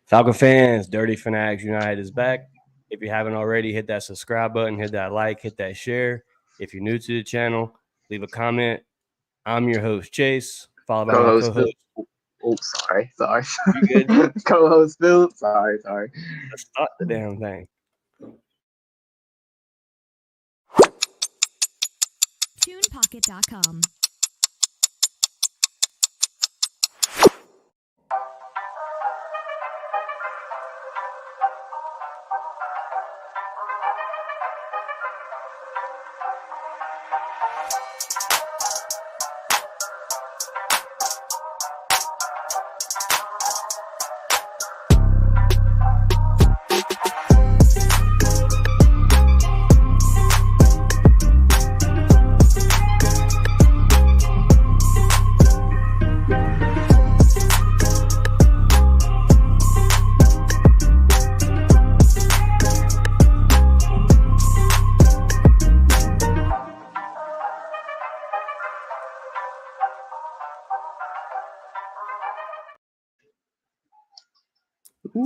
Falcon fans, Dirty Fanatics United is back. If you haven't already, hit that subscribe button, hit that like, hit that share. If you're new to the channel, leave a comment. I'm your host, Chase, followed by my Co-host Phil. co-host. Oh, sorry. You good? Co-host Phil. Sorry. Let's start the damn thing. TunePocket.com.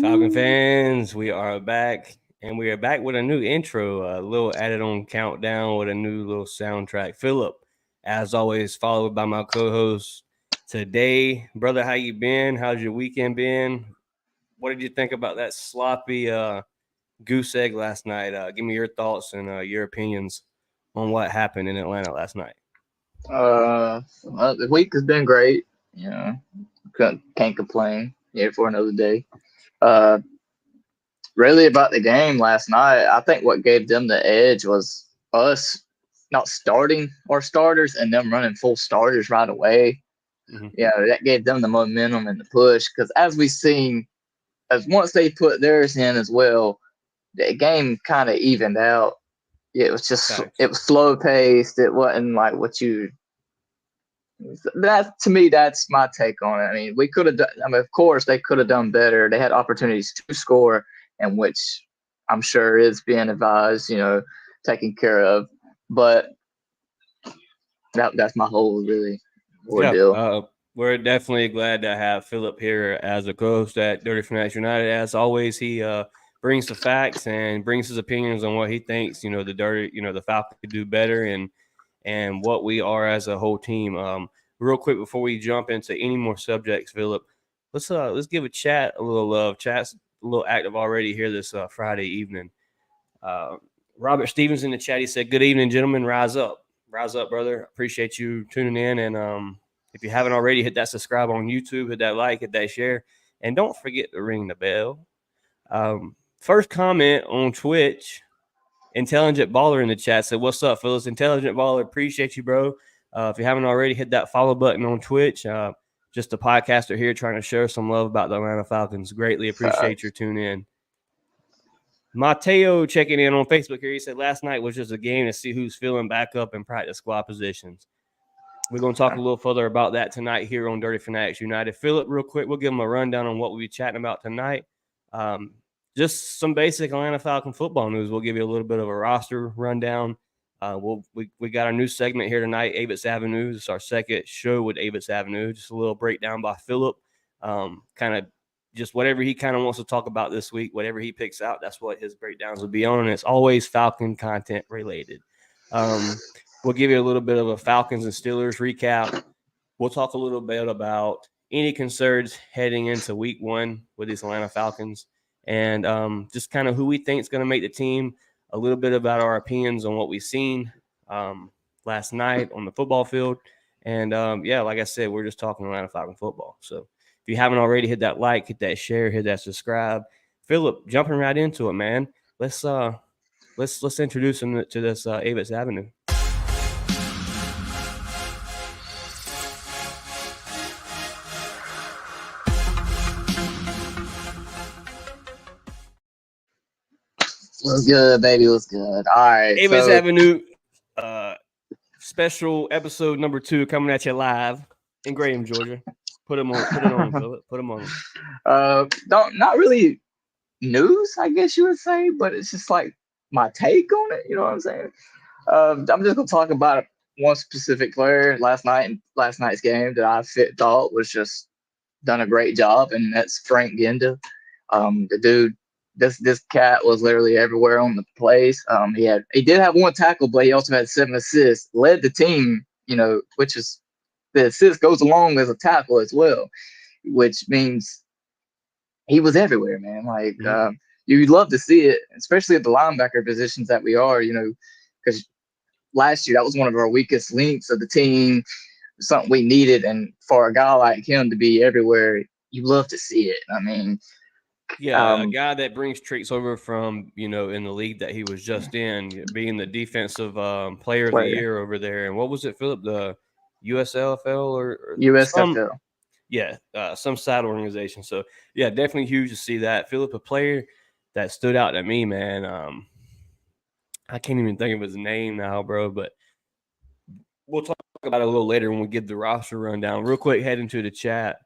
Falcon fans, we are back, and we are back with a new intro, a little added on countdown with a new little soundtrack. Philip, as always, followed by my co-host today. Brother, how you been? How's your weekend been? What did you think about that sloppy goose egg last night? Give me your thoughts and your opinions on what happened in Atlanta last night. Well, the week has been great. You know, can't complain. Here for another day. Uh, really about the game last night. I think what gave them the edge was us not starting our starters and them running full starters right away. Mm-hmm. Yeah, that gave them the momentum and the push. Because as we seen, as once they put theirs in as well, the game kind of evened out. Yeah, it was slow paced. It wasn't like what you. That to me, that's my take on it. I mean, we could have done. I mean, of course, they could have done better. They had opportunities to score, and which I'm sure is being advised, taken care of. But that's my whole really ordeal. We're definitely glad to have Philip here as a co-host at Dirty Fanatics United. As always, he brings the facts and brings his opinions on what he thinks. The Falcons could do better and what we are as a whole team. Real quick before we jump into any more subjects, Philip, let's give chat a little love. Chat's a little active already here this Friday evening. Robert Stevens in the chat, he said, "Good evening, gentlemen. Rise up, brother. Appreciate you tuning in. And if you haven't already, hit that subscribe on YouTube, hit that like, hit that share, and don't forget to ring the bell." First comment on Twitch. Intelligent Baller in the chat said, "What's up, Phyllis? Intelligent Baller, appreciate you, bro. If you haven't already, hit that follow button on Twitch. Just a podcaster here trying to share some love about the Atlanta Falcons. Greatly appreciate your tune in." Mateo checking in on Facebook here. He said, "Last night was just a game to see who's feeling back up in practice squad positions." We're going to talk a little further about that tonight here on Dirty Fanatics United. Philip, real quick, we'll give him a rundown on what we'll be chatting about tonight. Just some basic Atlanta Falcon football news. We'll give you a little bit of a roster rundown. We got our new segment here tonight, Avis Avenue. It's our second show with Avis Avenue. Just a little breakdown by Philip. Kind of just whatever he kind of wants to talk about this week, whatever he picks out, that's what his breakdowns will be on. And it's always Falcon content related. We'll give you a little bit of a Falcons and Steelers recap. We'll talk a little bit about any concerns heading into week one with these Atlanta Falcons. And just kind of who we think is going to make the team, a little bit about our opinions on what we've seen last night on the football field. And, like I said, we're just talking Atlanta Falcon football. So if you haven't already, hit that like, hit that share, hit that subscribe. Philip, jumping right into it, man. Let's introduce him to this Avis Avenue. What's good, baby? What's good? All right. Avis Avenue, special episode number 2 coming at you live in Graham, Georgia. Put them on, Philip. Put them on. Not really news, I guess you would say, but it's just like my take on it. You know what I'm saying? I'm just gonna talk about one specific player last night's game that I thought was just done a great job, and that's Frank Ginda. The dude, this cat was literally everywhere on the place. He did have one tackle, but he also had 7 assists. Led the team, which is the assist goes along as a tackle as well, which means he was everywhere, man. Like you'd love to see it, especially at the linebacker positions that we are, because last year that was one of our weakest links of the team, something we needed, and for a guy like him to be everywhere, you love to see it. I mean, yeah, a guy that brings traits over from, in the league that he was just in, being the defensive player of the year over there. And what was it, Philip? The USLFL or USFL? Some side organization. So, yeah, definitely huge to see that. Philip, a player that stood out to me, man. I can't even think of his name now, bro, but we'll talk about it a little later when we give the roster rundown. Real quick, head into the chat.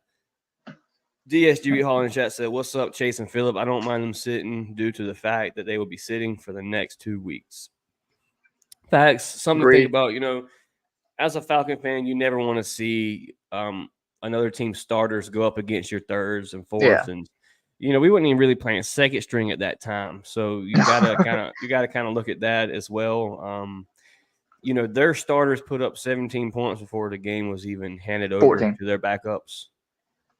DSGB Hall in the chat said, "What's up, Chase and Philip? I don't mind them sitting due to the fact that they will be sitting for the next 2 weeks." Facts, something to think about. As a Falcon fan, you never want to see another team's starters go up against your thirds and fourths, and we weren't even really playing second string at that time. So you gotta kind of look at that as well. Their starters put up 17 points before the game was even handed over 14 to their backups.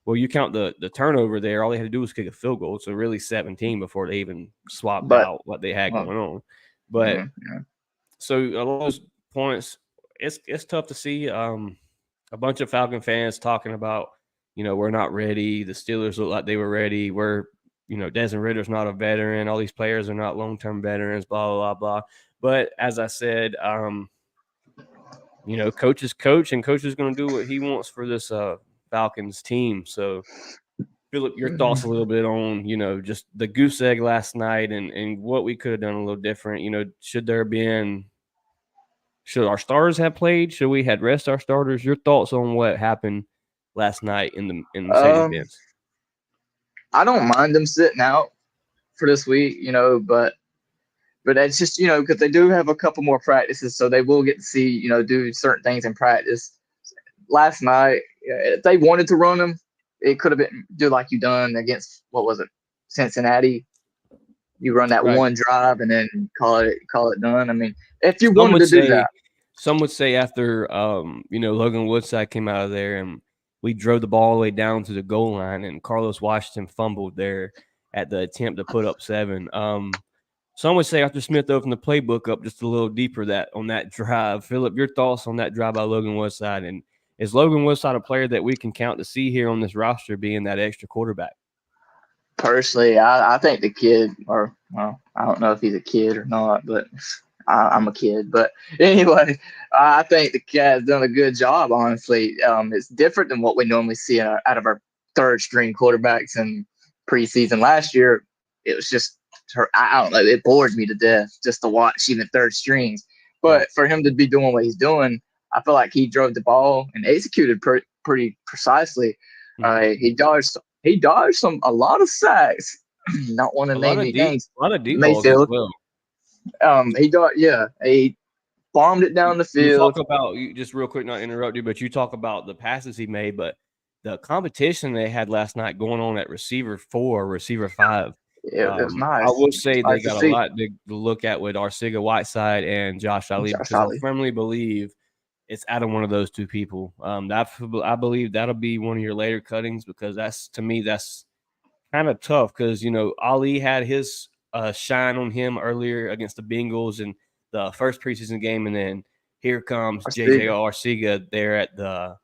Well, you count the turnover there. All they had to do was kick a field goal. So really 17 before they even swapped out what they had going on. But so a lot of those points, it's tough to see a bunch of Falcon fans talking about, we're not ready. The Steelers look like they were ready. Desmond Ritter's not a veteran. All these players are not long-term veterans, blah, blah, blah. But as I said, coach is coach, and coach is going to do what he wants for this Falcons team. So, Philip, your thoughts a little bit on, just the goose egg last night and what we could have done a little different. Should our starters have played? Should we had rest our starters? Your thoughts on what happened last night in the Mercedes-Benz? I don't mind them sitting out for this week, but it's just, because they do have a couple more practices, so they will get to see, do certain things in practice. Last night, if they wanted to run them, it could have been do like you done against, what was it, Cincinnati. You run that one drive and then call it done. I mean, if you wanted to do that. Some would say after, Logan Woodside came out of there and we drove the ball all the way down to the goal line and Carlos Washington fumbled there at the attempt to put up 7. Some would say after Smith opened the playbook up just a little deeper on that drive. Philip, your thoughts on that drive by Logan Woodside, and is Logan Woodside a player that we can count to see here on this roster being that extra quarterback? Personally, I think the kid, I don't know if he's a kid or not, but I'm a kid. But anyway, I think the cat has done a good job, honestly. It's different than what we normally see out of our third string quarterbacks in preseason. Last year, it was just, I don't know, it bores me to death just to watch even third strings. But for him to be doing what he's doing, I feel like he drove the ball and executed pretty precisely. He dodged a lot of sacks. Not want to name any names. A lot of deep balls as well. He bombed it down the field. You talk about, just real quick, not to interrupt you, but you talk about the passes he made, but the competition they had last night going on at receiver 4, receiver 5. It was nice. I will say they got a lot to look at with Arcega Whiteside and Josh Ali, because I firmly believe it's out of one of those two people. I believe that'll be one of your later cuttings, because to me, that's kind of tough because, Ali had his shine on him earlier against the Bengals in the first preseason game, and then here comes JJ Arcega there at the,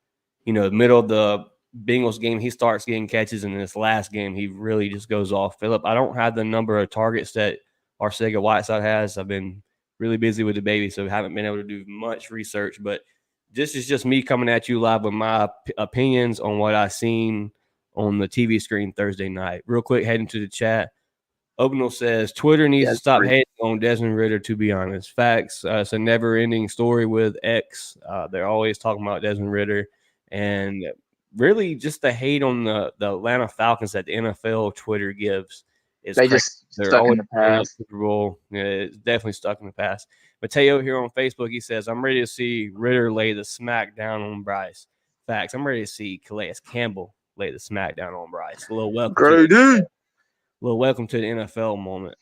middle of the Bengals game. He starts getting catches, and in this last game, he really just goes off. Philip, I don't have the number of targets that Arcega Whiteside has. I've been really busy with the baby, so haven't been able to do much research, but this is just me coming at you live with my opinions on what I seen on the TV screen Thursday night. Real quick, heading to the chat. Ognell says, Twitter needs to stop hating on Desmond Ridder, to be honest. Facts. It's a never-ending story with X. They're always talking about Desmond Ridder. And really just the hate on the Atlanta Falcons that the NFL Twitter gives is they crazy. Just They're stuck always in the past. Super Bowl. Yeah, it's definitely stuck in the past. Mateo here on Facebook, he says, I'm ready to see Ridder lay the smack down on Bryce. Facts. I'm ready to see Calais Campbell lay the smack down on Bryce. A little welcome. Great dude. Little welcome to the NFL moment.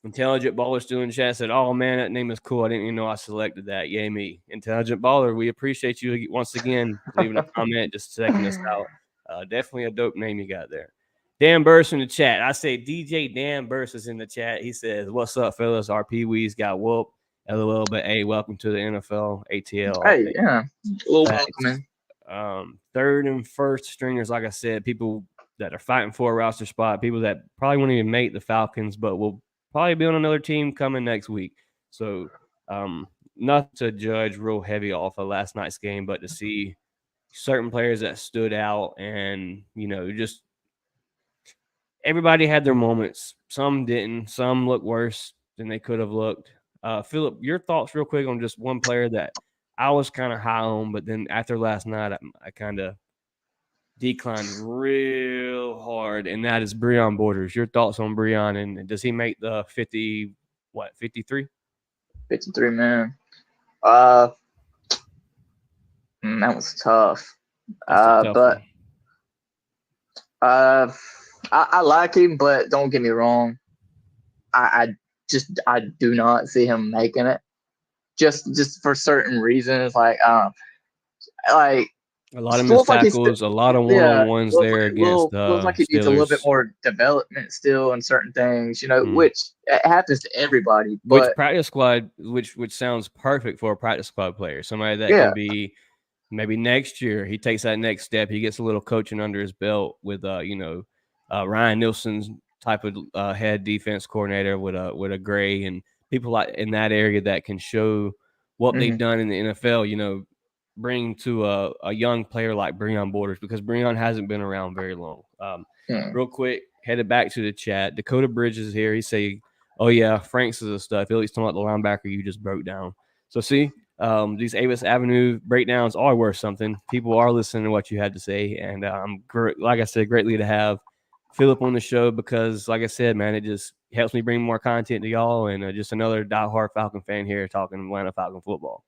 Intelligent Baller still in chat said, "Oh man, that name is cool. I didn't even know I selected that. Yay me, Intelligent Baller. We appreciate you once again leaving a comment, just checking us out. Definitely a dope name you got there." Dan Burst in the chat. I say DJ Dan Burst is in the chat. He says, "What's up, fellas? Our Pee Wees got whooped. LOL, but hey, welcome to the NFL ATL. All Hey, day. yeah, a little Facts. welcoming. Third and first stringers, like I said, people that are fighting for a roster spot, people that probably won't even make the Falcons, but will probably be on another team coming next week. So, nothing to judge real heavy off of last night's game, but to see certain players that stood out and, just everybody had their moments. Some didn't. Some looked worse than they could have looked. Philip, your thoughts real quick on just one player that I was kind of high on, but then after last night, I kind of declined real hard, and that is Breon Borders. Your thoughts on Breon, and does he make the 53? 53, man. Uh, that was tough. That's a tough But one. I like him, but don't get me wrong. I do not see him making it. Just for certain reasons, like A lot of missed looks like he's tackles, a lot of yeah, one-on-ones there against looks like he needs a little bit Steelers. more development still in certain things, Mm. which it happens to everybody. Which But practice squad, which sounds perfect for a practice squad player, somebody that yeah, can be maybe next year he takes that next step. He gets a little coaching under his belt with Ryan Nielsen's type of head defense coordinator with a Gray and people like in that area that can show what they've done in the NFL. Bring to a young player like Breon Borders because Breon hasn't been around very long. Real quick, headed back to the chat. Dakota Bridges here. He say, "Oh yeah, Franks is a stud. At least talking about the linebacker you just broke down." So see, these Avis Avenue breakdowns are worth something. People are listening to what you had to say, and like I said, greatly to have Philip on the show because, like I said, man, it just helps me bring more content to y'all, and just another diehard Falcon fan here talking Atlanta Falcon football.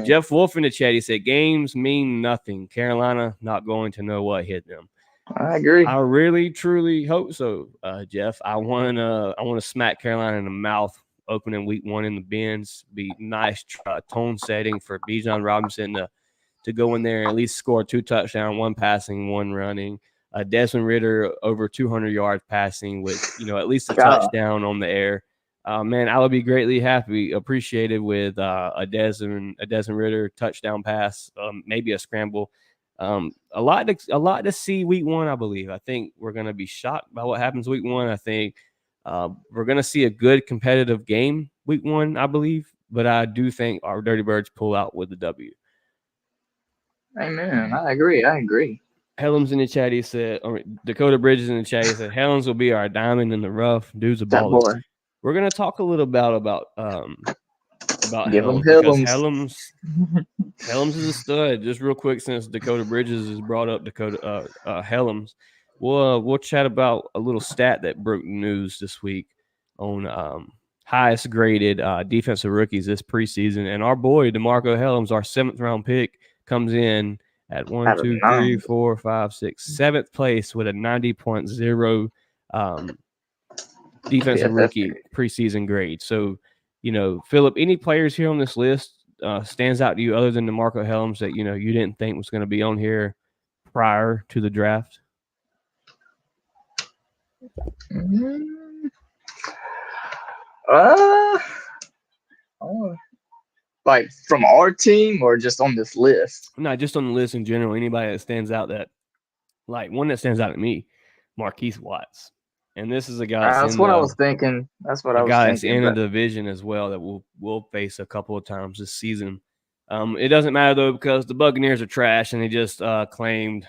Jeff Wolf in the chat, he said, "Games mean nothing. Carolina not going to know what hit them." I agree. I really, truly hope so, Jeff. I want to smack Carolina in the mouth opening week 1 in the bins. Be nice tone setting for Bijan Robinson to go in there and at least score 2 touchdowns, 1 passing, 1 running. Desmond Ritter over 200 yards passing with at least a touchdown on the air. Man, I would be greatly appreciated with a Desmond Ritter touchdown pass, maybe a scramble. A lot to see week 1, I believe. I think we're going to be shocked by what happens week 1. I think we're going to see a good competitive game week 1, I believe. But I do think our Dirty Birds pull out with the W. Amen. I agree. Helms in the chat, he said, or Dakota Bridges in the chat, he said, Helms will be our diamond in the rough. Dude's a baller. We're going to talk a little about Helms because Helms is a stud. Just real quick, since Dakota Bridges has brought up Helms, we'll chat about a little stat that broke news this week on highest graded defensive rookies this preseason. And our boy, DeMarco Helms, our 7th round pick, comes in at 7th place with a 90.0 defensive rookie preseason grade. So, Philip, any players here on this list stands out to you other than DeMarco Helms that, you didn't think was going to be on here prior to the draft? Like from our team or just on this list? No, just on the list in general. Anybody that stands out one that stands out to me, Marquise Watts. And this is a guy that's what I was thinking. That's what I was thinking. That's in the division as well that we'll face a couple of times this season. It doesn't matter though because the Buccaneers are trash and they just claimed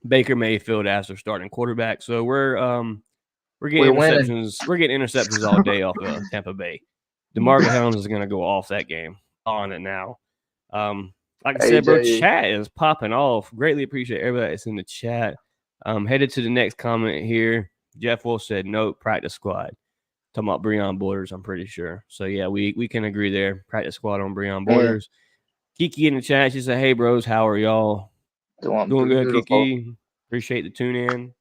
Baker Mayfield as their starting quarterback. So we're getting interceptions. We're getting interceptions all day off of Tampa Bay. DeMarco Helms is going to go off that game on it now. Like I said, bro, chat is popping off. Greatly appreciate everybody that's in the chat. Headed to the next comment here. Jeff Wolf said, "Nope, practice squad." Talking about Breon Borders, I'm pretty sure. So, yeah, we can agree there. Practice squad on Breon Borders. Kiki in the chat, she said, "Hey, bros, how are y'all?" Doing good, Kiki. Appreciate the tune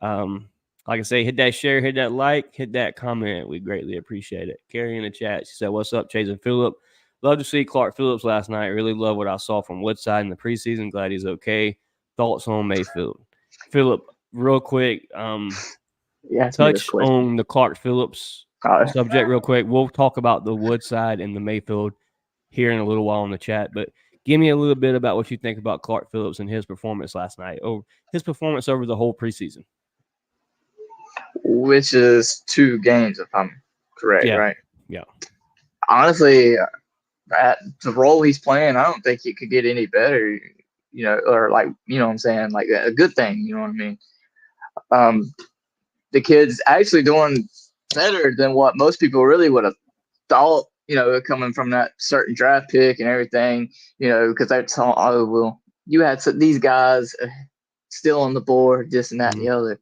in. Like I say, hit that share, hit that like, hit that comment. We greatly appreciate it. Carrie in the chat, she said, "What's up, Chase and Phillip? Love to see Clark Phillips last night. Really love what I saw from Woodside in the preseason. Glad he's okay. Thoughts on Mayfield?" Phillip, real quick, You asked me this touch question. on the Clark Phillips Uh, subject real quick. We'll talk about the Woodside and the Mayfield here in a little while in the chat, but give me a little bit about what you think about Clark Phillips and his performance last night, or his performance over the whole preseason. which is 2 games, if I'm correct, Yeah, right? yeah. Honestly, at the role he's playing, I don't think it could get any better. Or like, what I'm saying, like a good thing. You know what I mean? Um, the kid's actually doing better than what most people really would have thought. Coming from that certain draft pick and everything. Because they thought, oh well, you had these guys still on the board, this and that and Mm-hmm. the other.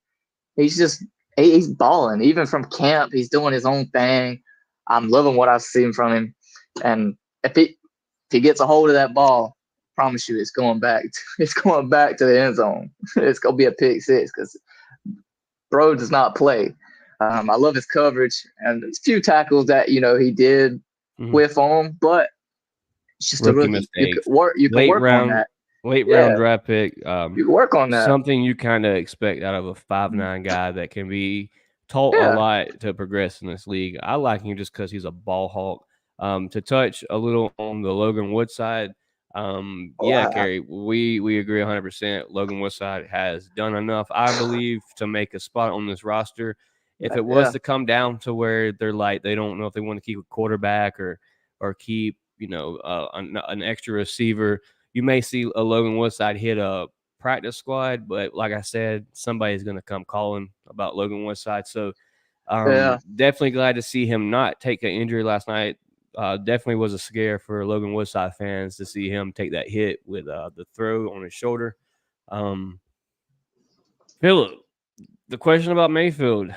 He's balling. Even from camp, he's doing his own thing. I'm loving what I've seen from him. And if he gets a hold of that ball, I promise you, it's going back. It's going back to the end zone. It's gonna be a pick six because bro does not play. I love his coverage and a few tackles that he did Mm-hmm. whiff on, but it's just a Rookie rookie. You can mistakes, work. You can late work on round, that. late round Yeah, draft pick. you can work on that. Something you kind of expect out of a 5'9" guy that can be taught a Yeah, lot to progress in this league. I like him just because he's a ball hawk. To touch a little on the Logan Woodside, yeah, wow. Kerry, we agree 100%. Logan Woodside has done enough, I believe, to make a spot on this roster. If it was Yeah, to come down to where they're like they don't know if they want to keep a quarterback or keep an extra receiver, you may see a Logan Woodside hit a practice squad, but like I said, somebody's going to come calling about Logan Woodside. So yeah, definitely glad to see him not take an injury last night. Definitely was a scare for Logan Woodside fans to see him take that hit with the throw on his shoulder. Um, Philip, the question about Mayfield.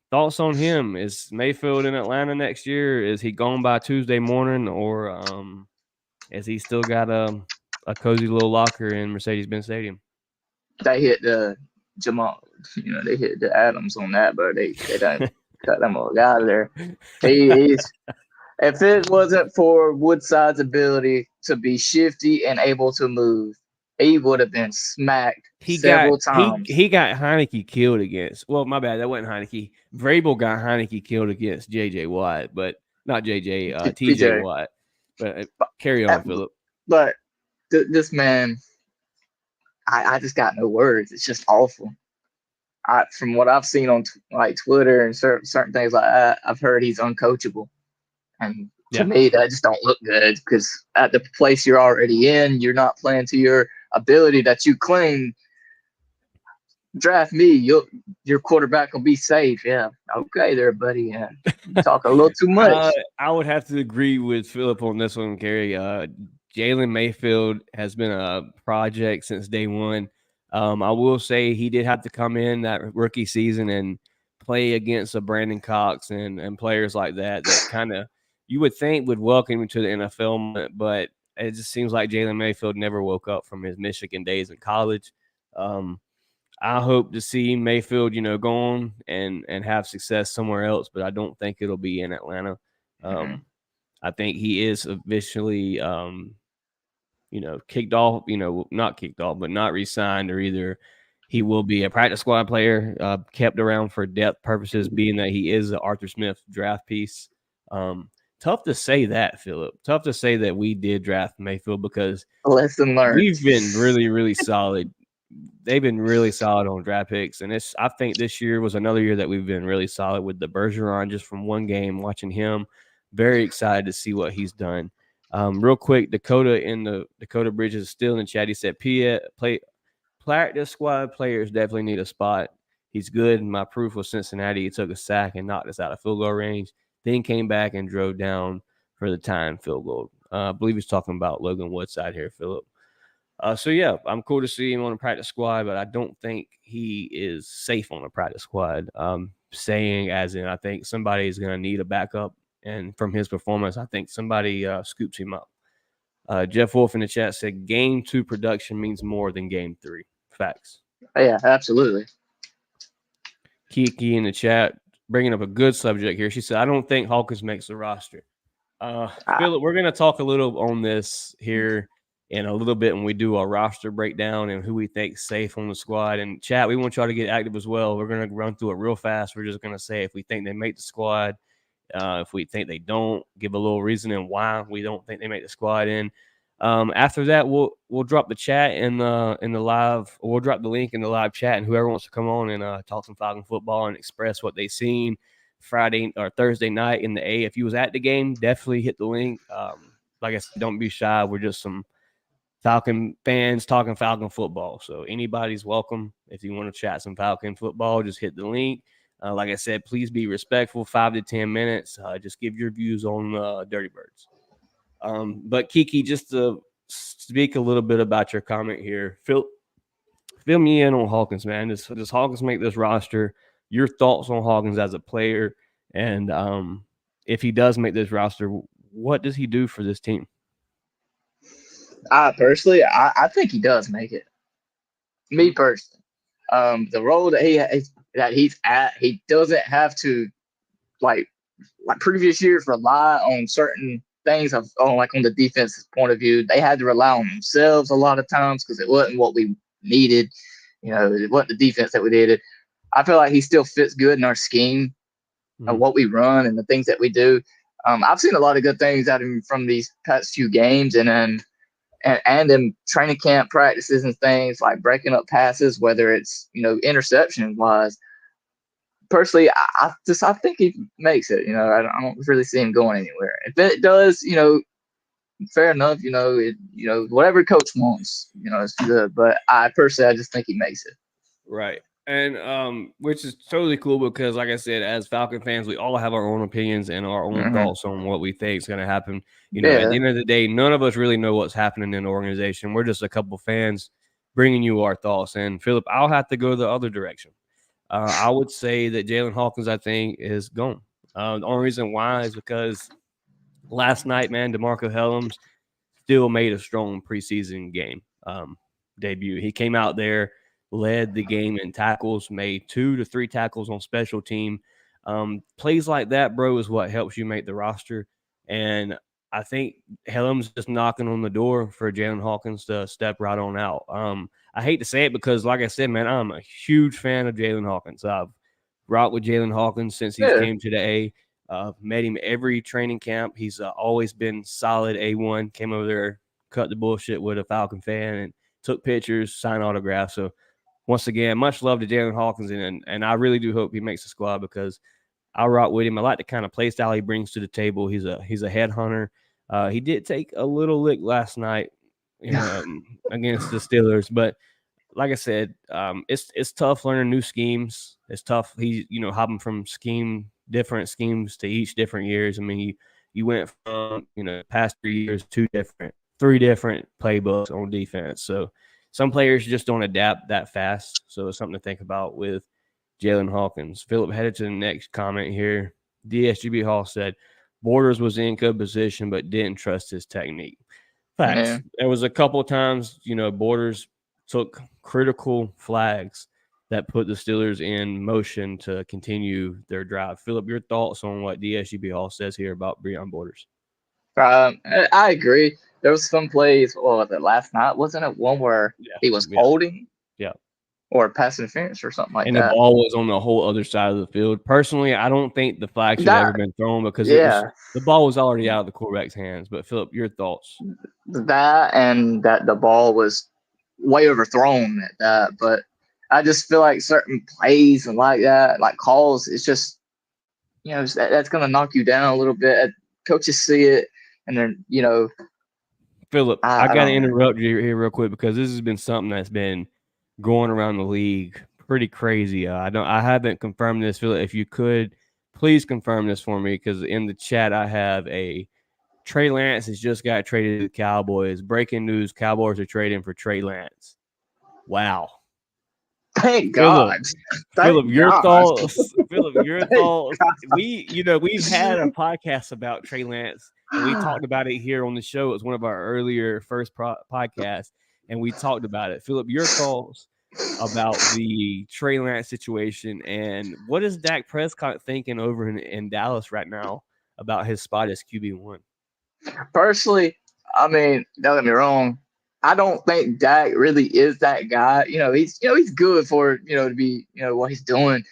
Thoughts on him? Is Mayfield in Atlanta next year? Is he gone by Tuesday morning, or has he still got a cozy little locker in Mercedes-Benz Stadium? they hit the Jamal. They hit the Adams on that, but they done cut them all out of there. He's If it wasn't for Woodside's ability to be shifty and able to move, he would have been smacked He got several he times. he got Heineke killed against. Well, my bad, that wasn't Heineke. Vrabel got Heineke killed against J.J. Watt, but not J.J. T.J. TJ, Watt. But carry on, Philip. but this man, I just got no words. It's just awful. From what I've seen on like Twitter and certain things like that, I've heard he's uncoachable. And to Yeah. me, that just don't look good because at the place you're already in, you're not playing to your ability that you claim. Draft me, your quarterback will be safe. Yeah, okay, there, buddy. Yeah, you talk a little too much. I would have to agree with Philip on this one, Gary. Jalen Mayfield has been a project since day one. I will say he did have to come in that rookie season and play against a Brandon Cox and players like that kind of you would think would welcome him to the NFL, but it just seems like Jalen Mayfield never woke up from his Michigan days in college. Um, I hope to see Mayfield, go on and have success somewhere else, but I don't think it'll be in Atlanta. Mhm. I think he is officially, kicked off, not kicked off, but not re-signed, or either he will be a practice squad player, kept around for depth purposes, being that he is an Arthur Smith draft piece. Tough to say that, Philip. Tough to say that we did draft Mayfield because Lesson learned. we've been really, really solid. They've been really solid on draft picks, and I think this year was another year that we've been really solid with the Bergeron just from one game. Watching him, very excited to see what he's done. Real quick, Dakota in the Dakota Bridges is still in the chat. He said, practice squad players definitely need a spot. He's good. My proof was Cincinnati. He took a sack and knocked us out of field goal range. Then came back and drove down for the tying field goal. I believe he's talking about Logan Woodside here, Philip. So yeah, I'm cool to see him on the practice squad, but I don't think he is safe on the practice squad. Saying as in, I think somebody is going to need a backup, and from his performance, I think somebody scoops him up. Jeff Wolf in the chat said, "Game 2 production means more than Game 3." Facts. Yeah, absolutely. Kiki in the chat bringing up a good subject here. She said, "I don't think Hawkins makes the roster." Philip, we're going to talk a little on this here in a little bit when we do our roster breakdown and who we think safe on the squad. And chat, we want y'all to get active as well. We're going to run through it real fast. We're just going to say if we think they make the squad, if we think they don't, give a little reasoning why we don't think they make the squad in. After that, we'll drop the chat in the live. We'll drop the link in the live chat, and whoever wants to come on and talk some Falcon football and express what they seen Friday or Thursday night in the A. If you was at the game, definitely hit the link. Like I said, don't be shy. We're just some Falcon fans talking Falcon football. So anybody's welcome. If you want to chat some Falcon football, just hit the link. Like I said, please be respectful. 5 to 10 minutes. Just give your views on Dirty Birds. But Kiki, just to speak a little bit about your comment here, fill me in on Hawkins, man. Does Hawkins make this roster? Your thoughts on Hawkins as a player, and if he does make this roster, what does he do for this team? Personally, I think he does make it. Me personally, the role that he's at, he doesn't have to like previous years rely on certain things on the defensive point of view. They had to rely on themselves a lot of times because it wasn't what we needed. It wasn't the defense that we needed. I feel like he still fits good in our scheme of what we run and the things that we do. I've seen a lot of good things out of him from these past few games, and in training camp practices and things like breaking up passes, whether it's interception wise. Personally, I think he makes it. I don't really see him going anywhere. If it does, fair enough. Whatever coach wants, it's good. But I just think he makes it. Right. And which is totally cool because, like I said, as Falcon fans, we all have our own opinions and our own thoughts on what we think is going to happen. At the end of the day, none of us really know what's happening in the organization. We're just a couple fans bringing you our thoughts. And Philip, I'll have to go the other direction. I would say that Jalen Hawkins, I think, is gone. The only reason why is because last night, man, DeMarco Hellams still made a strong preseason game debut. He came out there, led the game in tackles, made 2 to 3 tackles on special team. Plays like that, bro, is what helps you make the roster. And I think Hellams just knocking on the door for Jalen Hawkins to step right on out. I hate to say it because, like I said, man, I'm a huge fan of Jalen Hawkins. I've rocked with Jalen Hawkins since he came to the A. Met him every training camp. He's always been solid A1. Came over there, cut the bullshit with a Falcon fan, and took pictures, signed autographs. So once again, much love to Jalen Hawkins, and I really do hope he makes the squad because I rock with him. I like the kind of play style he brings to the table. He's a headhunter. He did take a little lick last night against the Steelers, but like I said, it's tough learning new schemes. It's tough. He's hopping from different schemes to each different years. I mean, you went from past 3 years, 3 different playbooks on defense. So some players just don't adapt that fast. So it's something to think about with Jalen Hawkins. Philip, headed to the next comment here. DSGB Hall said Borders was in good position but didn't trust his technique. Facts. Yeah. There was a couple of times, Borders took critical flags that put the Steelers in motion to continue their drive. Philip, your thoughts on what DSGB Hall says here about Breon Borders? I agree. There was some plays. What was it last night? Wasn't it one where he was holding? Yeah. Or pass interference or something like that. And the ball was on the whole other side of the field. Personally, I don't think the flag should have ever been thrown because the ball was already out of the quarterback's hands. But Philip, your thoughts? That the ball was way overthrown at that. But I just feel like certain plays and like that, like calls, it's just that's going to knock you down a little bit. Coaches see it, and then Philip, I got to interrupt you here real quick because this has been something that's been going around the league pretty crazy. I haven't confirmed this, Philip. If you could, please confirm this for me because in the chat I have a Trey Lance has just got traded to the Cowboys. Breaking news: Cowboys are trading for Trey Lance. Wow. Thank God. Philip, your thoughts. Philip, your thoughts. We've had a podcast about Trey Lance, and we talked about it here on the show. It was one of our earlier first podcasts, and we talked about it. Philip, your thoughts about the Trey Lance situation, and what is Dak Prescott thinking over in Dallas right now about his spot as QB1? Personally, I mean, don't get me wrong. I don't think Dak really is that guy. He's good for to be what he's doing.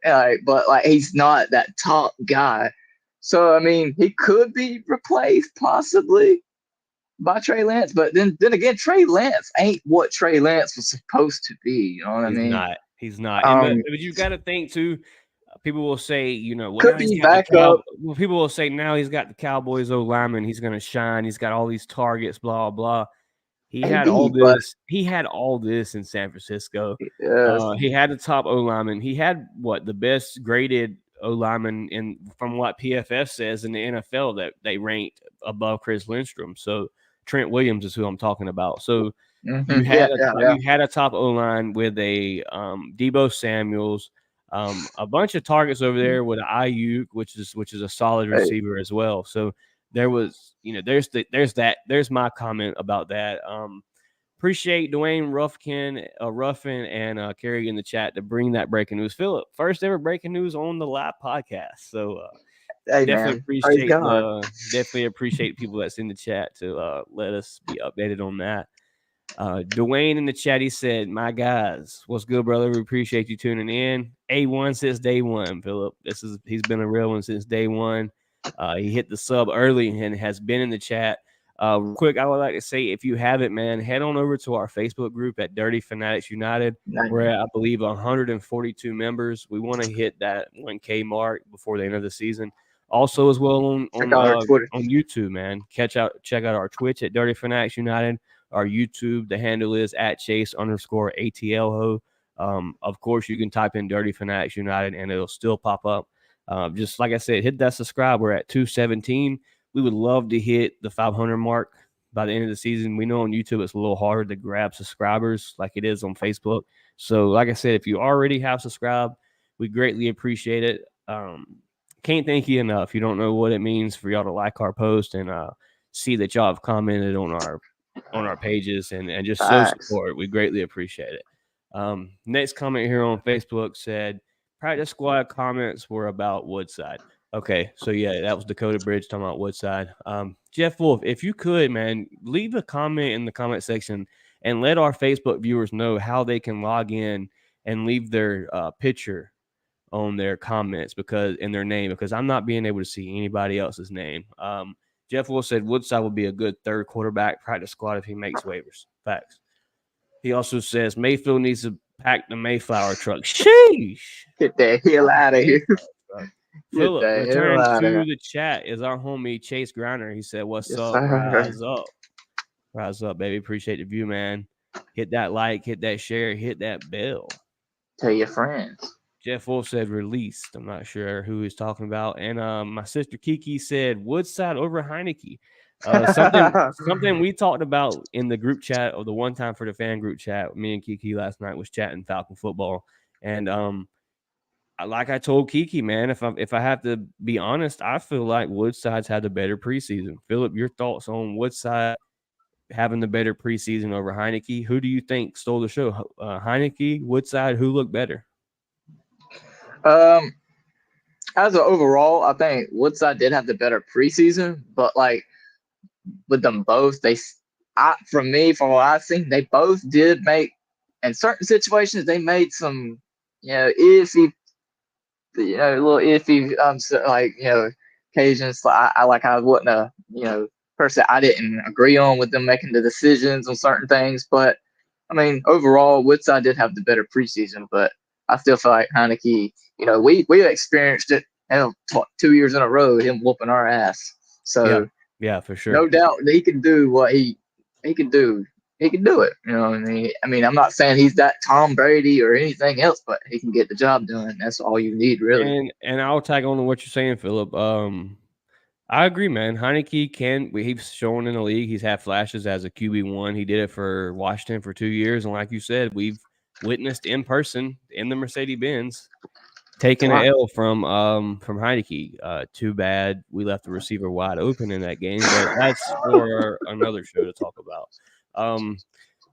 But like he's not that top guy. So I mean, he could be replaced possibly by Trey Lance, but then again, Trey Lance ain't what Trey Lance was supposed to be. You know what I He's mean? not. He's not. And Um, but you got to think too. People will say, well, could now he's be got the backup. Well, people will say now he's got the Cowboys O lineman. He's going to shine. He's got all these targets. Blah blah. He had all Maybe, but this. He had all this in San Francisco. yes, He had the top O lineman. He had the best graded O lineman from what PFF says in the NFL that they ranked above Chris Lindstrom. So Trent Williams is who I'm talking about. So you had yeah. you had a top O line with a Debo Samuels, a bunch of targets over there with an Ayuk, which is a solid Hey, receiver as well. So there was there's my comment about that. Appreciate Dwayne Ruffin and Kerry in the chat to bring that breaking news. Philip, first ever breaking news on the live podcast. So hey, definitely man, praise God. appreciate people that's in the chat to let us be updated on that. Dwayne in the chat, he said, "My guys, what's good, brother? We appreciate you tuning in. A1 since day one, Philip. He's been a real one since day one. He hit the sub early and has been in the chat. Real quick, I would like to say, if you haven't, man, head on over to our Facebook group at Dirty Fanatics United. We're at, I believe, 142 members. We want to hit that 1K mark before the end of the season. Also, as well Check out our Twitter. on YouTube, man. Check out our Twitch at Dirty Fanatics United. Our YouTube, the handle is at Chase_ATLHO. Of course, you can type in Dirty Fanatics United and it'll still pop up. Just like I said, hit that subscribe. We're at 217. We would love to hit the 500 mark by the end of the season. We know on YouTube it's a little harder to grab subscribers like it is on Facebook. So, like I said, if you already have subscribed, we greatly appreciate it. Can't thank you enough. You don't know what it means for y'all to like our post and see that y'all have commented on our pages and just show Facts. support. We greatly appreciate it. Next comment here on Facebook said, practice squad comments were about Woodside. Okay, so yeah, that was Dakota Bridge talking about Woodside. Jeff Wolf, if you could, man, leave a comment in the comment section and let our Facebook viewers know how they can log in and leave their picture on their comments because in their name, because I'm not being able to see anybody else's name. Jeff Wolf said Woodside would be a good third quarterback practice squad if he makes waivers. Facts. He also says Mayfield needs to pack the Mayflower truck. Sheesh. Get the hell out of here. Get Philip, the hell return out of to here. the chat is our homie Chase Griner. He said, "What's Yes, up? sir. Rise up, baby. Appreciate the view, man. Hit that like, hit that share, hit that bell." Tell your friends. Jeff Wolf said released. I'm not sure who he's talking about. And my sister Kiki said Woodside over Heineke. Something we talked about in the group chat or the one time for the fan group chat. Me and Kiki last night was chatting Falcon football, and like I told Kiki, man, if I have to be honest, I feel like Woodside's had the better preseason. Philip, your thoughts on Woodside having the better preseason over Heineke? Who do you think stole the show? Heineke, Woodside, who looked better? As an overall, I think Woodside did have the better preseason, but like with them both, from what I've seen, they both did make in certain situations they made some iffy, little iffy occasions. I wasn't a person I didn't agree on with them making the decisions on certain things, but I mean overall, Woodside did have the better preseason, but I still feel like Heineke. We experienced it 2 years in a row, him whooping our ass. So yeah, for sure. no doubt he can do what he can do. He can do it. You know what I mean? I mean, I'm not saying he's that Tom Brady or anything else, but he can get the job done. That's all you need, really. And I'll tag on to what you're saying, Philip. I agree, man. Heineke he's shown in the league. He's had flashes as a QB1. He did it for Washington for 2 years. And like you said, we've witnessed in person in the Mercedes-Benz taking an L from Heineke. Too bad we left the receiver wide open in that game, but that's for another show to talk about.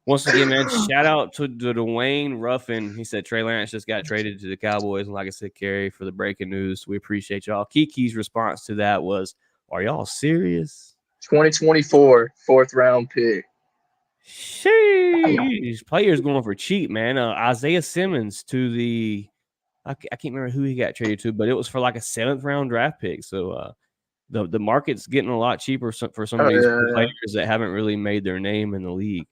Once again, man, shout out to Dwayne Ruffin. He said Trey Lance just got traded to the Cowboys. And like I said, Kerry, for the breaking news, we appreciate y'all. Kiki's response to that was, are y'all serious? 2024 fourth round pick. Sheesh. Players going for cheap, man. Isaiah Simmons to the I can't remember who he got traded to, but it was for like a 7th round draft pick. So the market's getting a lot cheaper for some of these players that haven't really made their name in the league.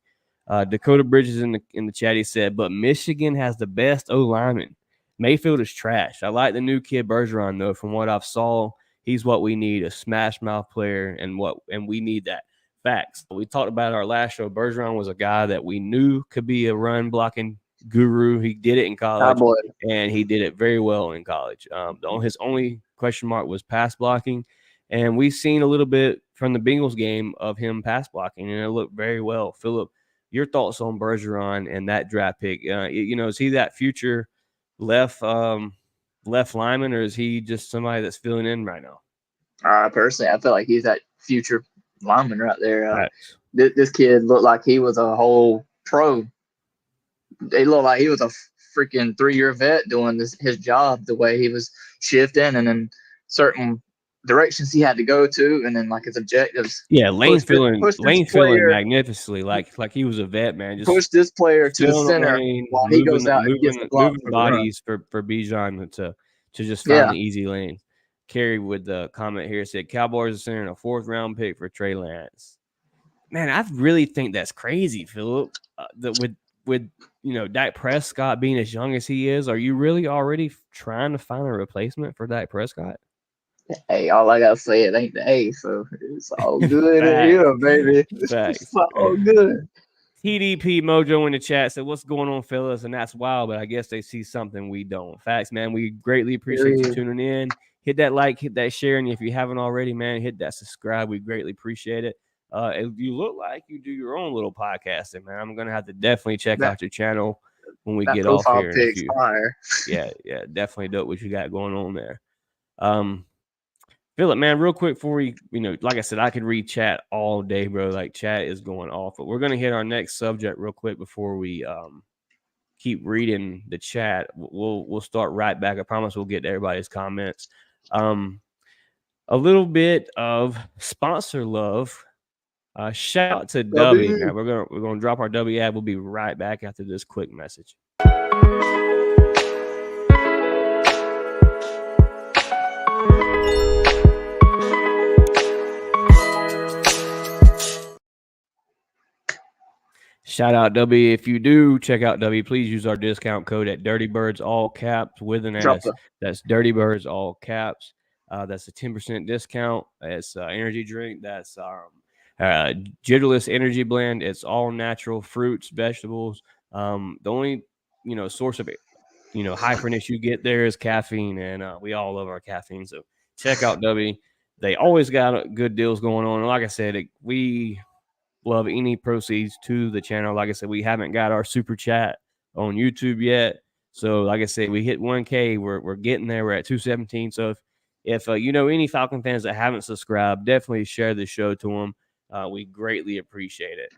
Dakota Bridges in the chat, he said, but Michigan has the best O lineman. Mayfield is trash. I like the new kid Bergeron though. From what I've saw, he's what we need, a smash mouth player, and we need that. Facts. We talked about our last show. Bergeron was a guy that we knew could be a run blocking guru. He did it in college, and he did it very well in college. His only question mark was pass blocking, and we've seen a little bit from the Bengals game of him pass blocking, and it looked very well. Philip, your thoughts on Bergeron and that draft pick? Is he that future left lineman, or is he just somebody that's filling in right now? Personally, I feel like he's that future lineman right there. This kid looked like he was a whole pro. They looked like he was a freaking 3-year vet doing his job, the way he was shifting and then certain directions he had to go to, and then like his objectives. Yeah, Lane filling magnificently, like he was a vet, man. Just push this player to the center while he goes out and gets the block moving bodies for Bijan to just find the easy lane. Kerry with the comment here said Cowboys are sending a 4th round pick for Trey Lance. Man, I really think that's crazy, Philip. With Dak Prescott being as young as he is, are you really already trying to find a replacement for Dak Prescott? Hey, all I gotta say, it ain't the A, so it's all good here, baby. It's all good. TDP Mojo in the chat said, "What's going on, fellas?" And that's wild, but I guess they see something we don't. Facts, man. We greatly appreciate you tuning in. Hit that like, hit that share, and if you haven't already, man, hit that subscribe. We greatly appreciate it. If you look like you do your own little podcasting, man, I'm gonna have to definitely check out your channel when we get off here. Yeah, definitely dope what you got going on there. Philip, man, real quick before we, like I said, I could read chat all day, bro. Like chat is going off, but we're gonna hit our next subject real quick before we keep reading the chat. We'll start right back. I promise we'll get to everybody's comments. A little bit of sponsor love. Shout out to W. Man, we're gonna drop our W ad. We'll be right back after this quick message. Shout out W. If you do check out W, please use our discount code at Dirty Birds, all caps with an S. That's Dirty Birds, all caps. That's a 10% discount. It's energy drink. That's Jitterless energy blend. It's all natural fruits, vegetables. The only source of high fitness you get there is caffeine, and we all love our caffeine. So check out W. They always got good deals going on. And like I said, we love any proceeds to the channel. Like I said, we haven't got our super chat on YouTube yet. So like I said, we hit 1K. We're getting there. We're at 217. So if any Falcon fans that haven't subscribed, definitely share the show to them. We greatly appreciate it.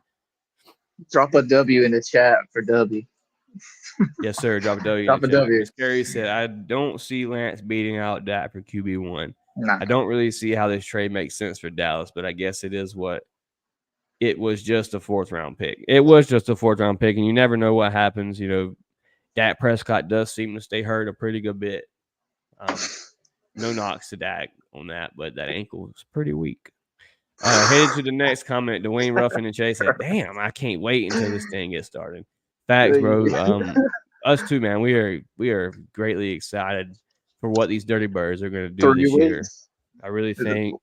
Drop a W in the chat for W. Yes, sir. Drop a W. Drop a W. Scary said, I don't see Lance beating out Dak for QB1. Nah. I don't really see how this trade makes sense for Dallas, but I guess it is what it was, just a 4th round pick. It was just a 4th round pick, and you never know what happens. Dak Prescott does seem to stay hurt a pretty good bit. No knocks to Dak on that, but that ankle is pretty weak. Headed to the next comment, Dwayne Ruffin and Chase said, "Damn, I can't wait until this thing gets started." Facts, bro. Us too, man. We are greatly excited for what these Dirty Birds are going to do this year. I really think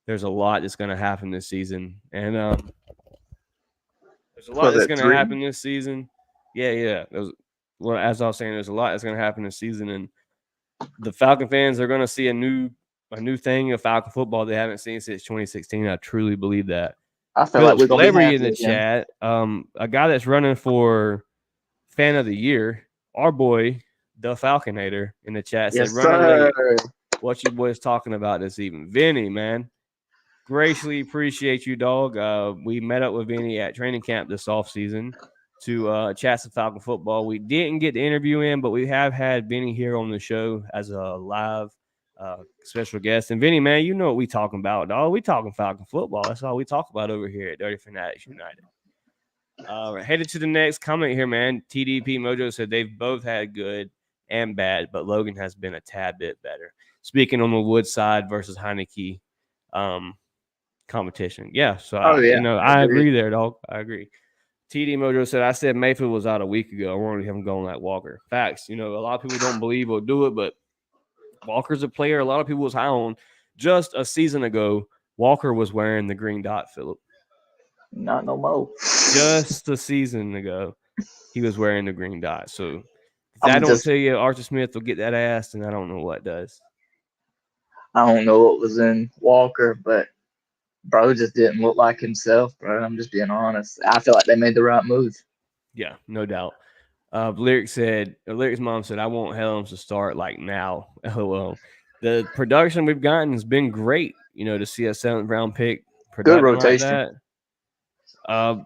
there's a lot that's going to happen this season, and there's a lot that's going to happen this season. Yeah. As I was saying, there's a lot that's going to happen this season, and the Falcon fans are going to see a new thing of Falcon football they haven't seen since 2016. I truly believe that. I feel like we're going to be in the chat. A guy that's running for Fan of the Year, our boy, the Falconator, in the chat said, "Running late. What you boys talking about this evening?" Vinny, man, Graciously appreciate you, dog. We met up with Vinny at training camp this offseason to chat some Falcon football. We didn't get the interview in, but we have had Vinny here on the show as a live special guest. And Vinny, man, you know what we talking about, dog. We talking Falcon football. That's all we talk about over here at Dirty Fanatics United. Headed to the next comment here, man. TDP Mojo said they've both had good and bad, but Logan has been a tad bit better. Speaking on the Woodside versus Heineke competition. Yeah, so I agree there, dog. I agree. TD Mojo said, I said Mayfield was out a week ago. I wanted him going like Walker. Facts. A lot of people don't believe or do it, but Walker's a player a lot of people was high on. Just a season ago, Walker was wearing the green dot, Philip. Not no more. Just a season ago, he was wearing the green dot. So if I don't tell you Arthur Smith will get that ass, and I don't know what does. I don't know what was in Walker, but bro just didn't look like himself, bro. I'm just being honest. I feel like they made the right move. Yeah, no doubt. Lyric's mom said, I want Helms to start like now. LOL. The production we've gotten has been great, to see a 7th round pick. Good rotation. Like that.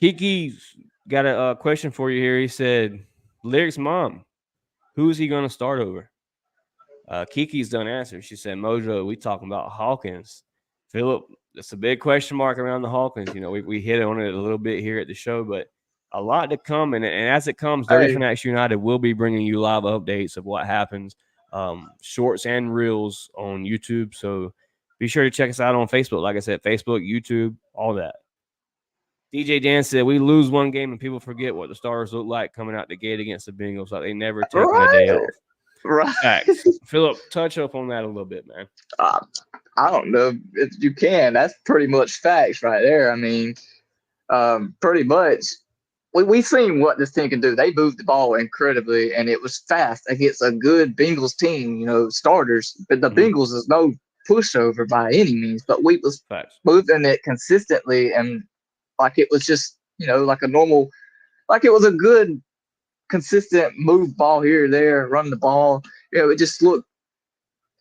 Kiki's got a question for you here. He said, Lyric's mom, who is he going to start over? Kiki's done answer. She said, Mojo, we talking about Hawkins. Philip, it's a big question mark around the Hawkins. We hit on it a little bit here at the show, but a lot to come. And as it comes, Dirty Fanatics United will be bringing you live updates of what happens, shorts and reels on YouTube. So be sure to check us out on Facebook. Like I said, Facebook, YouTube, all that. DJ Dan said, we lose one game and people forget what the Stars look like coming out the gate against the Bengals. Like they never took a day off. Right. Facts. Philip, touch up on that a little bit, man. I don't know if you can. That's pretty much facts right there. I mean, pretty much. We've seen what this team can do. They moved the ball incredibly, and it was fast against a good Bengals team, starters. But the Bengals is no pushover by any means. But we was moving it consistently, and like it was just, like a normal, like it was a good consistent move ball here or there, run the ball.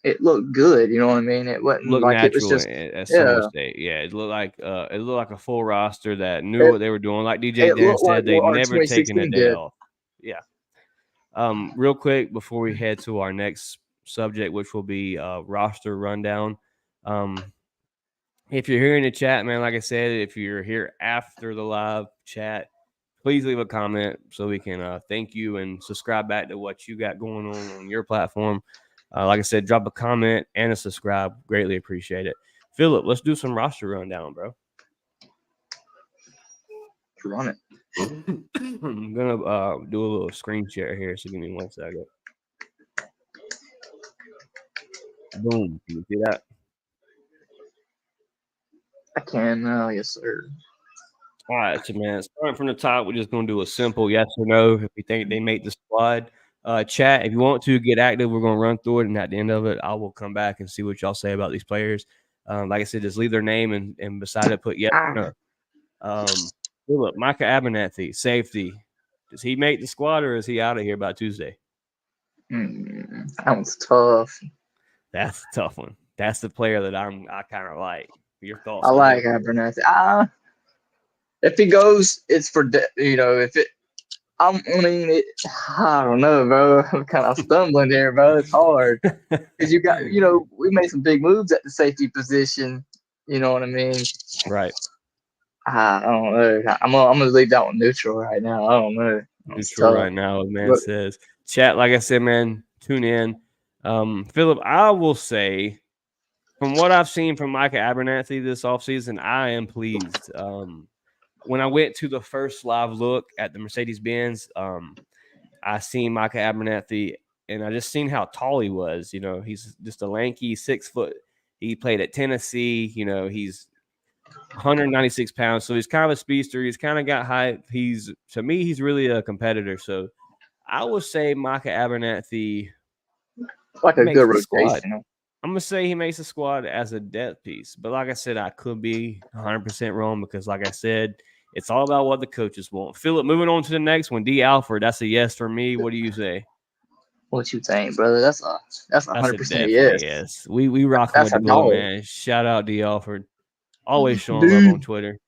It looked good. You know what I mean? It wasn't looked like natural it was just it looked like a full roster that knew what they were doing. Like DJ Dan said, they've never taken a day off. Yeah. Real quick before we head to our next subject, which will be roster rundown. If you're here in the chat, man, like I said, if you're here after the live chat, please leave a comment so we can thank you and subscribe back to what you got going on your platform. Like I said, drop a comment and a subscribe. Greatly appreciate it. Philip, let's do some roster rundown, bro. Run it. I'm going to do a little screen share here, so give me 1 second. Boom. Can you see that? I can. Yes, sir. All right, so man, starting from the top, we're just going to do a simple yes or no if we think they make the squad. Chat, if you want to get active, we're going to run through it, and at the end of it, I will come back and see what y'all say about these players. Like I said, just leave their name and beside it put yes or no. Look, Micah Abernathy, safety. Does he make the squad or is he out of here by Tuesday? That one's tough. That's a tough one. That's the player that I kind of like. Your thoughts? I like Abernathy. If he goes, it's for if it. I don't know, bro. I'm kind of stumbling there, bro. It's hard because you got, we made some big moves at the safety position. You know what I mean? Right. I don't know. I'm gonna leave that one neutral right now. I don't know. Neutral right now, man says. Chat, like I said, man, tune in. Philip, I will say, from what I've seen from Micah Abernathy this offseason, I am pleased. When I went to the first live look at the Mercedes-Benz, I seen Micah Abernathy, and I just seen how tall he was. He's just a lanky 6 foot. He played at Tennessee. He's 196 pounds, so he's kind of a speedster. He's kind of got height. To me, he's really a competitor. So I would say Micah Abernathy like a good rotation. I'm going to say he makes the squad as a depth piece. But like I said, I could be 100% wrong because, like I said, it's all about what the coaches want. Philip, moving on to the next one, D. Alford. That's a yes for me. What do you say? What you think, brother? That's a That's a 100% a definitely yes. yes. We rocking That's with the a GOAT, dog. man. Shout out to y'all for always showing love on Dude. Twitter.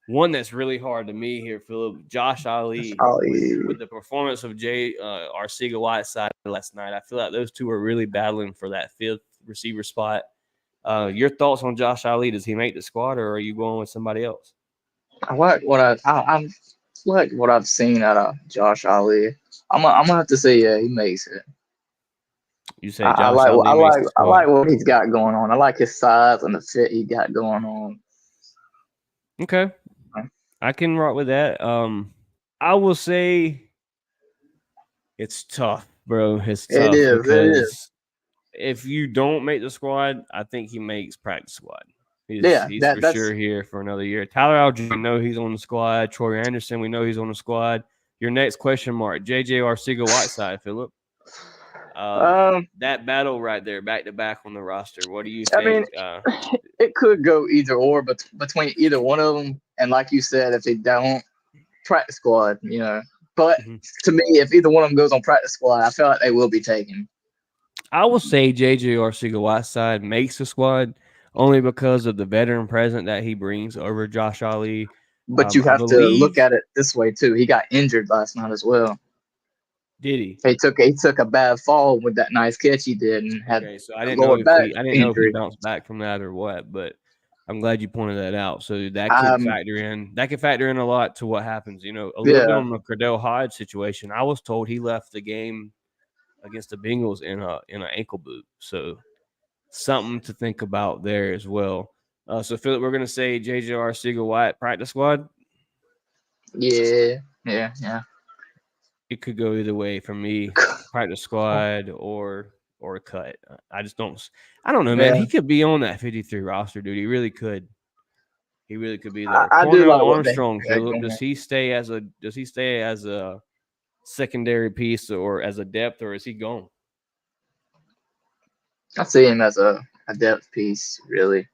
One that's really hard to me here, Philip. Josh Ali Oh, with, yeah. with the performance of Arcega Whiteside last night. I feel like those two are really battling for that fifth receiver spot. Your thoughts on Josh Ali? Does he make the squad, or are you going with somebody else? I like what I like what I've seen out of Josh Ali. I'm gonna have to say yeah, he makes it. You say Josh Ali makes the I squad. like what he's got going on. I like his size and the fit he got going on. Okay, I can rock with that. I will say it's tough, bro. It's It tough is. It is. because if you don't make the squad, I think he makes practice squad. Yeah. He's for That's sure here for another year. Tyler Algier, we know he's on the squad. Troy Anderson, we know he's on the squad. Your next question mark, JJ Arcega Whiteside, Philip. That battle right there, back to back on the roster. What do you I mean, think? it could go either or, but between either one of them, and like you said, if they don't practice squad, you know. But to me, if either one of them goes on practice squad, I feel like they will be taken. I will say JJ Arcega Whiteside makes the squad only because of the veteran presence that he brings over Josh Ali. But you I have to look believe. at it this way too. He got injured last night as well. Did he? He took a bad fall with that nice catch he did and had Okay, so a lower back I didn't know if he injury. bounced back from that or what, but I'm glad you pointed that out. So that could factor in. That could factor in a lot to what happens. You know, a little bit Yeah, on the Cordell Hodge situation. I was told he left the game against the Bengals in an ankle boot. So something to think about there as well. So Philip, we're gonna say JJ Arcega White practice squad. yeah. It could go either way for me. Practice squad or a cut. I just don't. I don't know, man. Yeah, He could be on that 53 roster, dude. He really could. He really could be there. I do Cornell like what they Armstrong, had Philip. going. Does he stay as a secondary piece or as a depth, or is he gone? I see him as a depth piece, really.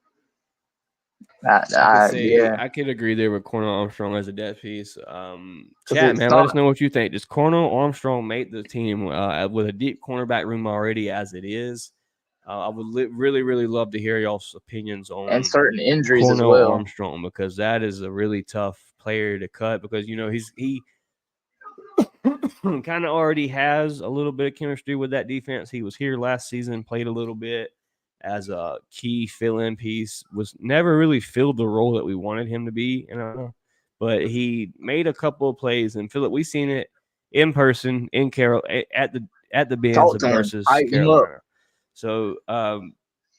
Yeah, I could agree there with Cornell Armstrong as a depth piece. because Chat, it's man, let us not. know what you think. Does Cornell Armstrong make the team with a deep cornerback room already as it is? I would really, really love to hear y'all's opinions And on certain injuries as Cornell well. Armstrong because that is a really tough player to cut because you know he kind of already has a little bit of chemistry with that defense. He was here last season, played a little bit as a key fill-in piece, was never really filled the role that we wanted him to be, but he made a couple of plays. And Philip, we seen it in person in at the Benz Talk to him. versus Hype him up. Carolina. So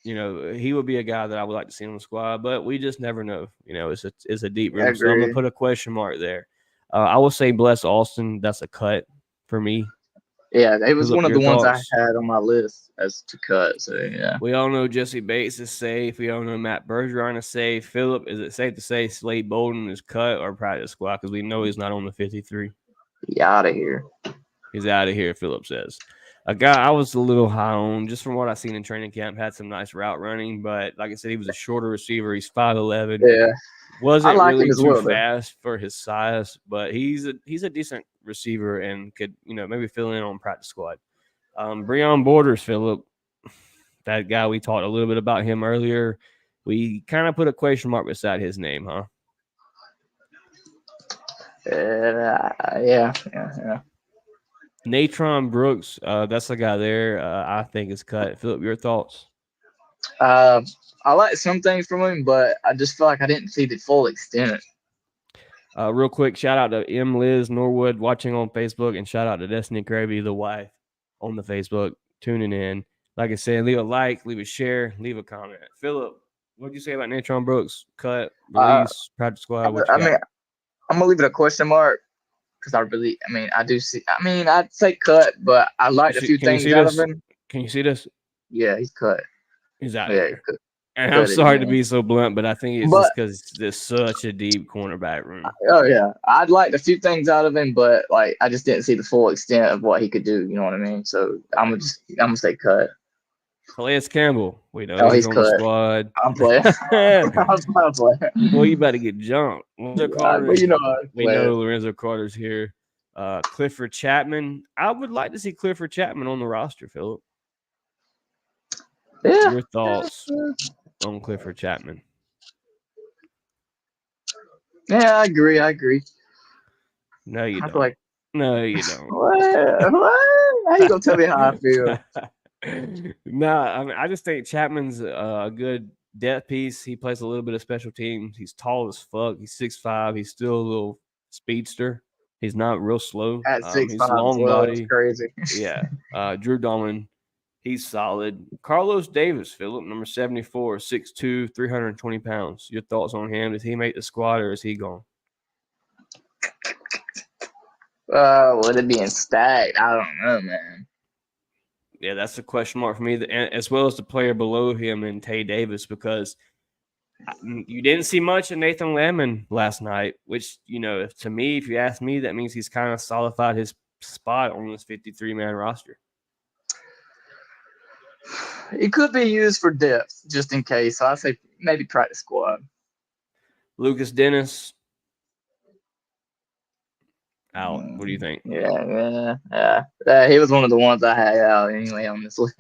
he would be a guy that I would like to see on the squad, but we just never know. You know, it's a deep room. So I'm gonna put a question mark there. I will say Bless Austin. That's a cut for me. Yeah, it was Phillip, one of your the ones I thoughts? had on my list as to cut. So yeah, We all know Jesse Bates is safe. We all know Matt Bergeron is safe. Philip, is it safe to say Slade Bolden is cut or practice squad? Because we know he's not on the 53. he out of here. He's out of here, Philip says. A guy I was a little high on, just from what I've seen in training camp, had some nice route running, but like I said, he was a shorter receiver. He's 5'11". Yeah, Wasn't I like him really as too well, though. fast for his size, but he's a decent receiver and could, maybe fill in on practice squad. Breon Borders, Philip, that guy we talked a little bit about him earlier. We kind of put a question mark beside his name, huh? Yeah. Natron Brooks, that's the guy there. I think is cut. Philip, your thoughts? I like some things from him, but I just feel like I didn't see the full extent. Real quick, shout out to M. Liz Norwood watching on Facebook, and shout out to Destiny Cravey, the wife, on the Facebook, tuning in. Like I said, leave a like, leave a share, leave a comment. Philip, what did you say about Natron Brooks? Cut, release, practice squad, what you got? mean, I'm gonna leave it a question mark because I do see. I'd say cut, but I liked a few things out of him. Can you see this? Yeah, he's cut. He's out of here. He's And I'm sorry to be so blunt, but I think it's just because there's such a deep cornerback room. Oh yeah, I'd liked a few things out of him, but like I just didn't see the full extent of what he could do. You know what I mean? So I'm gonna say cut. Calais Campbell, we know he's on cut. the squad. I'm playing. I'm playing. Well, you better get jumped. Lorenzo Carter, but we know Lorenzo Carter's here. Clifford Chapman. I would like to see Clifford Chapman on the roster, Philip. Yeah. Your thoughts on Clifford Chapman? Yeah, I agree. No, you I feel don't. like No, you don't. what? How you gonna tell me how I feel? No, I mean, I just think Chapman's a good depth piece. He plays a little bit of special teams. He's tall as fuck. He's 6'5". He's still a little speedster. He's not real slow. At six He's five as long well, it's body. crazy. Yeah. Drew Dahlman, he's solid. Carlos Davis, Philip, number 74, 6'2", 320 pounds. Your thoughts on him? Does he make the squad or is he gone? With it being stacked, I don't know, man. Yeah, that's a question mark for me, as well as the player below him and Tay Davis, because you didn't see much of Nathan Lemon last night, which, to me, if you ask me, that means he's kind of solidified his spot on this 53-man roster. It could be used for depth, just in case. So I say maybe practice squad. Lucas Dennis, out. What do you think? Yeah. He was one of the ones I had out anyway on this list.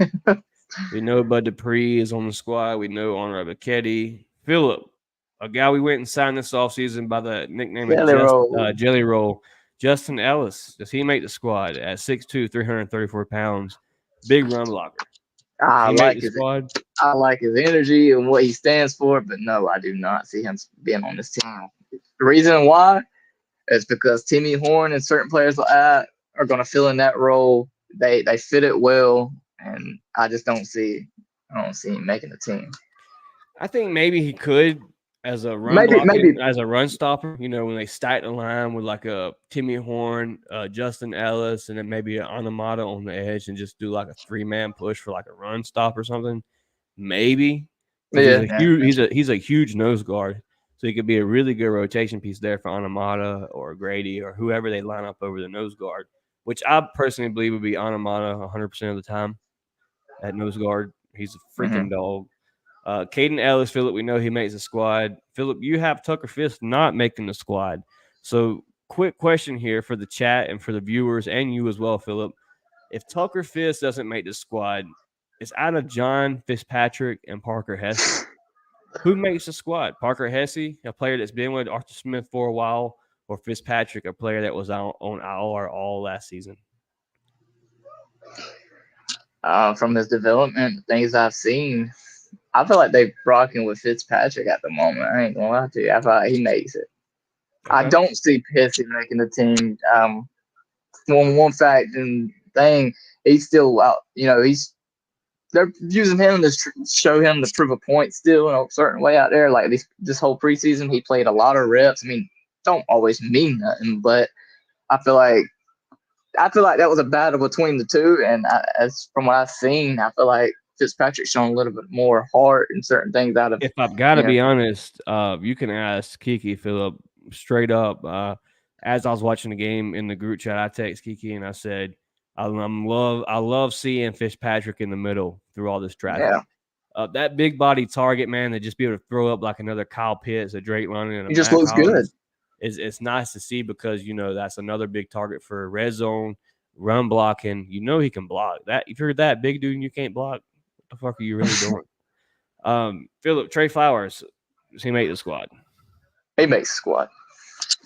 We know Bud Dupree is on the squad. We know Honor Abichetti. Philip, a guy we went and signed this offseason by the nickname of Jelly Roll. Justin Ellis, does he make the squad at 6'2", 334 pounds? Big run blocker. I like his energy and what he stands for, but no, I do not see him being on this team. The reason why is because Timmy Horn and certain players like that are going to fill in that role. They fit it well, and I just don't see him making the team. I think maybe he could as a as a run stopper. When they stack the line with like a Timmy Horn, Justin Ellis, and then maybe an Anamata on the edge, and just do like a 3-man push for like a run stop or something. Maybe. He's a huge nose guard, so he could be a really good rotation piece there for Anamata or Grady or whoever they line up over the nose guard, which I personally believe would be Anamata 100% of the time at nose guard. He's a freaking dog. Caden Ellis, Philip, we know he makes the squad. Philip, you have Tucker Fisk not making the squad. So, quick question here for the chat and for the viewers and you as well, Philip. If Tucker Fisk doesn't make the squad, it's out of John Fitzpatrick and Parker Hesse. Who makes the squad? Parker Hesse, a player that's been with Arthur Smith for a while, or Fitzpatrick, a player that was on IR all last season? From his development, things I've seen, I feel like they're rocking with Fitzpatrick at the moment. I ain't gonna lie to you. I feel like he makes it. Okay. I don't see Pissy making the team. One fact and thing, he's still out. They're using him to show him to prove a point still in a certain way out there. Like this whole preseason, he played a lot of reps. I mean, don't always mean nothing, but I feel like that was a battle between the two. And as from what I've seen, I feel like Fitzpatrick's shown a little bit more heart and certain things out of. If I've got to be honest, you can ask Kiki, Philip, straight up. As I was watching the game in the group chat, I text Kiki and I said, I love seeing Fitzpatrick in the middle through all this traffic. Yeah. That big body target, man, that just be able to throw up like another Kyle Pitts, a Drake London, and he just looks good. It's nice to see because that's another big target for red zone run blocking. He can block that. If you're that big dude and you can't block, what the fuck are you really doing? Philip, Trey Flowers, does he make the squad? He makes the squad.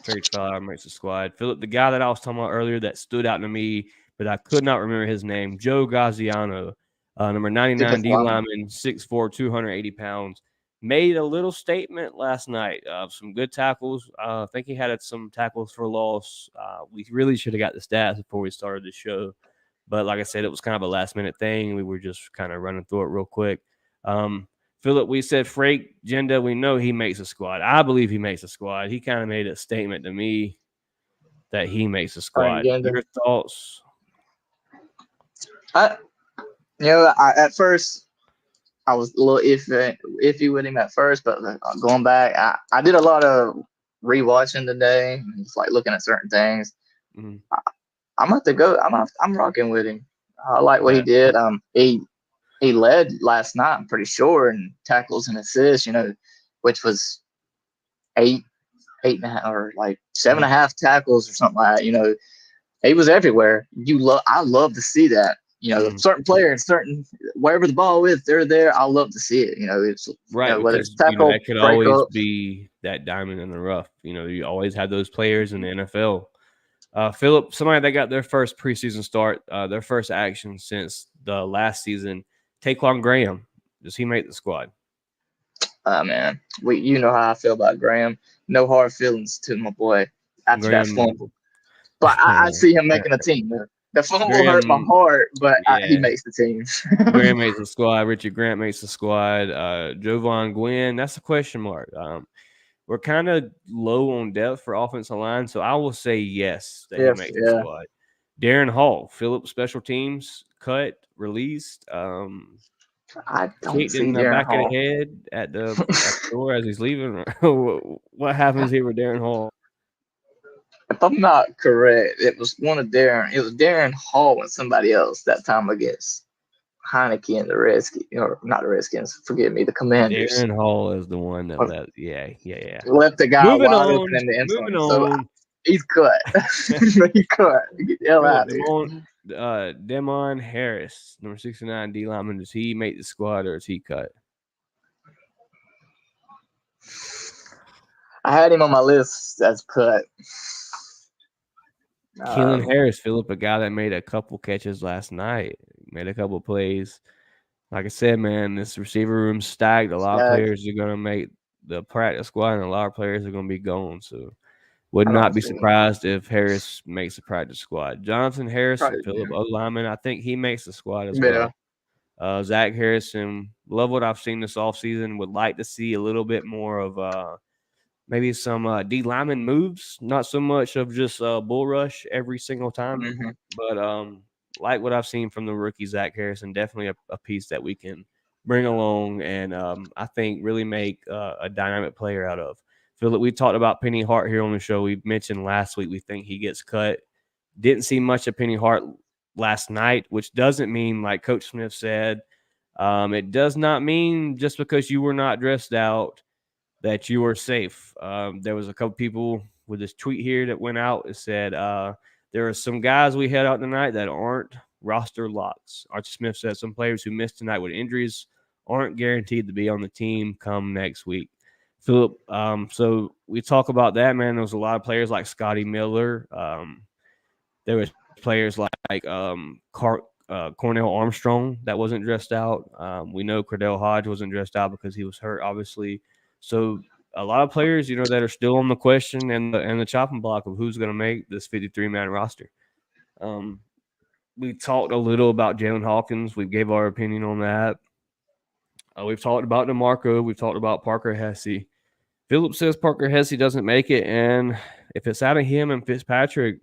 Trey Flowers makes the squad. Philip, the guy that I was talking about earlier that stood out to me, but I could not remember his name, Joe Gaziano, number 99 D lineman, 6'4", 280 pounds. Made a little statement last night. Some good tackles. I think he had some tackles for loss. We really should have got the stats before we started the show. But like I said, it was kind of a last-minute thing. We were just kind of running through it real quick. Philip, we said Frank Jenda. We know he makes a squad. I believe he makes a squad. He kind of made a statement to me that he makes a squad. Your thoughts? At first, I was a little iffy with him at first, but going back, I did a lot of rewatching today, just like looking at certain things. Mm-hmm. I'm about to go. I'm rocking with him. I like what he did. He led last night, I'm pretty sure, in tackles and assists. Which was 8.5 or like 7.5 tackles or something like that. He was everywhere. I love to see that. Mm, Certain players, wherever the ball is, they're there. I love to see it. It's right, whether it's because tackle, that could always breakups. be that diamond in the rough. You always have those players in the NFL. Philip, somebody that got their first preseason start, their first action since the last season, Taquan Graham. Does he make the squad? Man, you know how I feel about Graham. No hard feelings to my boy after that Graham, fumble, but I see him making a team. The fumble hurt my Graham, heart, but he yeah, makes the team. Graham makes the squad. Richard Grant makes the squad. Jovan Gwynn, that's a question mark. We're kind of low on depth for offensive line, so I will say yes that he Yes, makes the yeah. squad. Darren Hall, Phillips special teams, cut, released, I don't kicked see in the Darren back of the Hall. head at the door as he's leaving. What happens here with Darren Hall? If I'm not correct, it was one of Darren. It was Darren Hall and somebody else that time against Heineke and the Redskins, or not the Redskins. Forgive me, the Commanders. Darren Hall is the one that left. Yeah. Left the guy Moving wide open on. in the end Moving zone. So on. he's cut. He's cut. Get the hell Philip out of here. Demon Harris, number 69 D lineman. Does he make the squad or is he cut? I had him on my list as cut. Keelan Harris, Philip, a guy that made a couple catches last night, made a couple plays. Like I said, man, this receiver room's stacked. A lot of players are going to make the practice squad, and a lot of players are going to be gone. So, would I not don't be see him. surprised if Harris makes the practice squad. Jonathan Harrison, Probably, Philip yeah. O-lineman, I think he makes the squad as Yeah. well. Zach Harrison, love what I've seen this offseason. Would like to see a little bit more of maybe some D lineman moves, not so much of just bull rush every single time, Mm-hmm. but like what I've seen from the rookie Zach Harrison, definitely a piece that we can bring along and I think really make a dynamic player out of. Philip, we talked about Penny Hart here on the show. We mentioned last week we think he gets cut. Didn't see much of Penny Hart last night, which doesn't mean, like Coach Smith said, it does not mean just because you were not dressed out that you were safe. There was a couple people with this tweet here that went out. It said there are some guys we had out tonight that aren't roster locks. Archie Smith said some players who missed tonight with injuries aren't guaranteed to be on the team come next week. Philip, so we talk about that, man. There was a lot of players like Scotty Miller. There was players like Cornell Armstrong that wasn't dressed out. We know Cordell Hodge wasn't dressed out because he was hurt, obviously. So a lot of players, that are still on the question and the chopping block of who's going to make this 53-man roster. We talked a little about Jalen Hawkins. We gave our opinion on that. We've talked about DeMarco. We've talked about Parker Hesse. Philip says Parker Hesse doesn't make it, and if it's out of him and Fitzpatrick,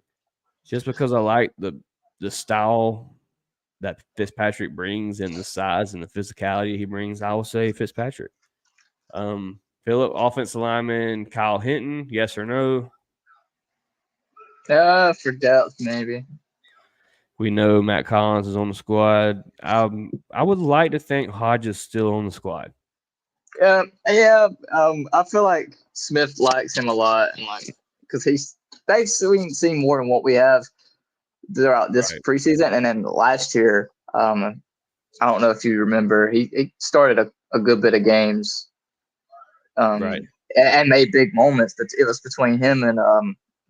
just because I like the style that Fitzpatrick brings and the size and the physicality he brings, I will say Fitzpatrick. Philip, offensive lineman Kyle Hinton, yes or no? For depth, maybe. We know Matt Collins is on the squad. I would like to think Hodge is still on the squad. Yeah. I feel like Smith likes him a lot, and because they've seen more than what we have throughout this preseason, and then last year. I don't know if you remember, he started a good bit of games, and made big moments. But it was between him and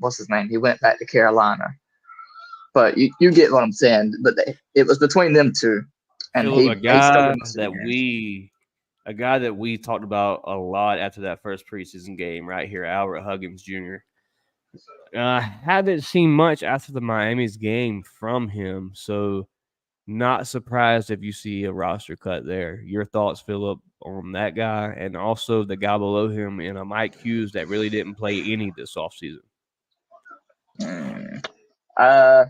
what's his name? He went back to Carolina. But you get what I'm saying. But it was between them two, and Philip, he started a guy that we talked about a lot after that first preseason game right here, Albert Huggins Jr. Haven't seen much after the Miami's game from him, so not surprised if you see a roster cut there. Your thoughts, Philip, on that guy, and also the guy below him in a Mike Hughes that really didn't play any this offseason. I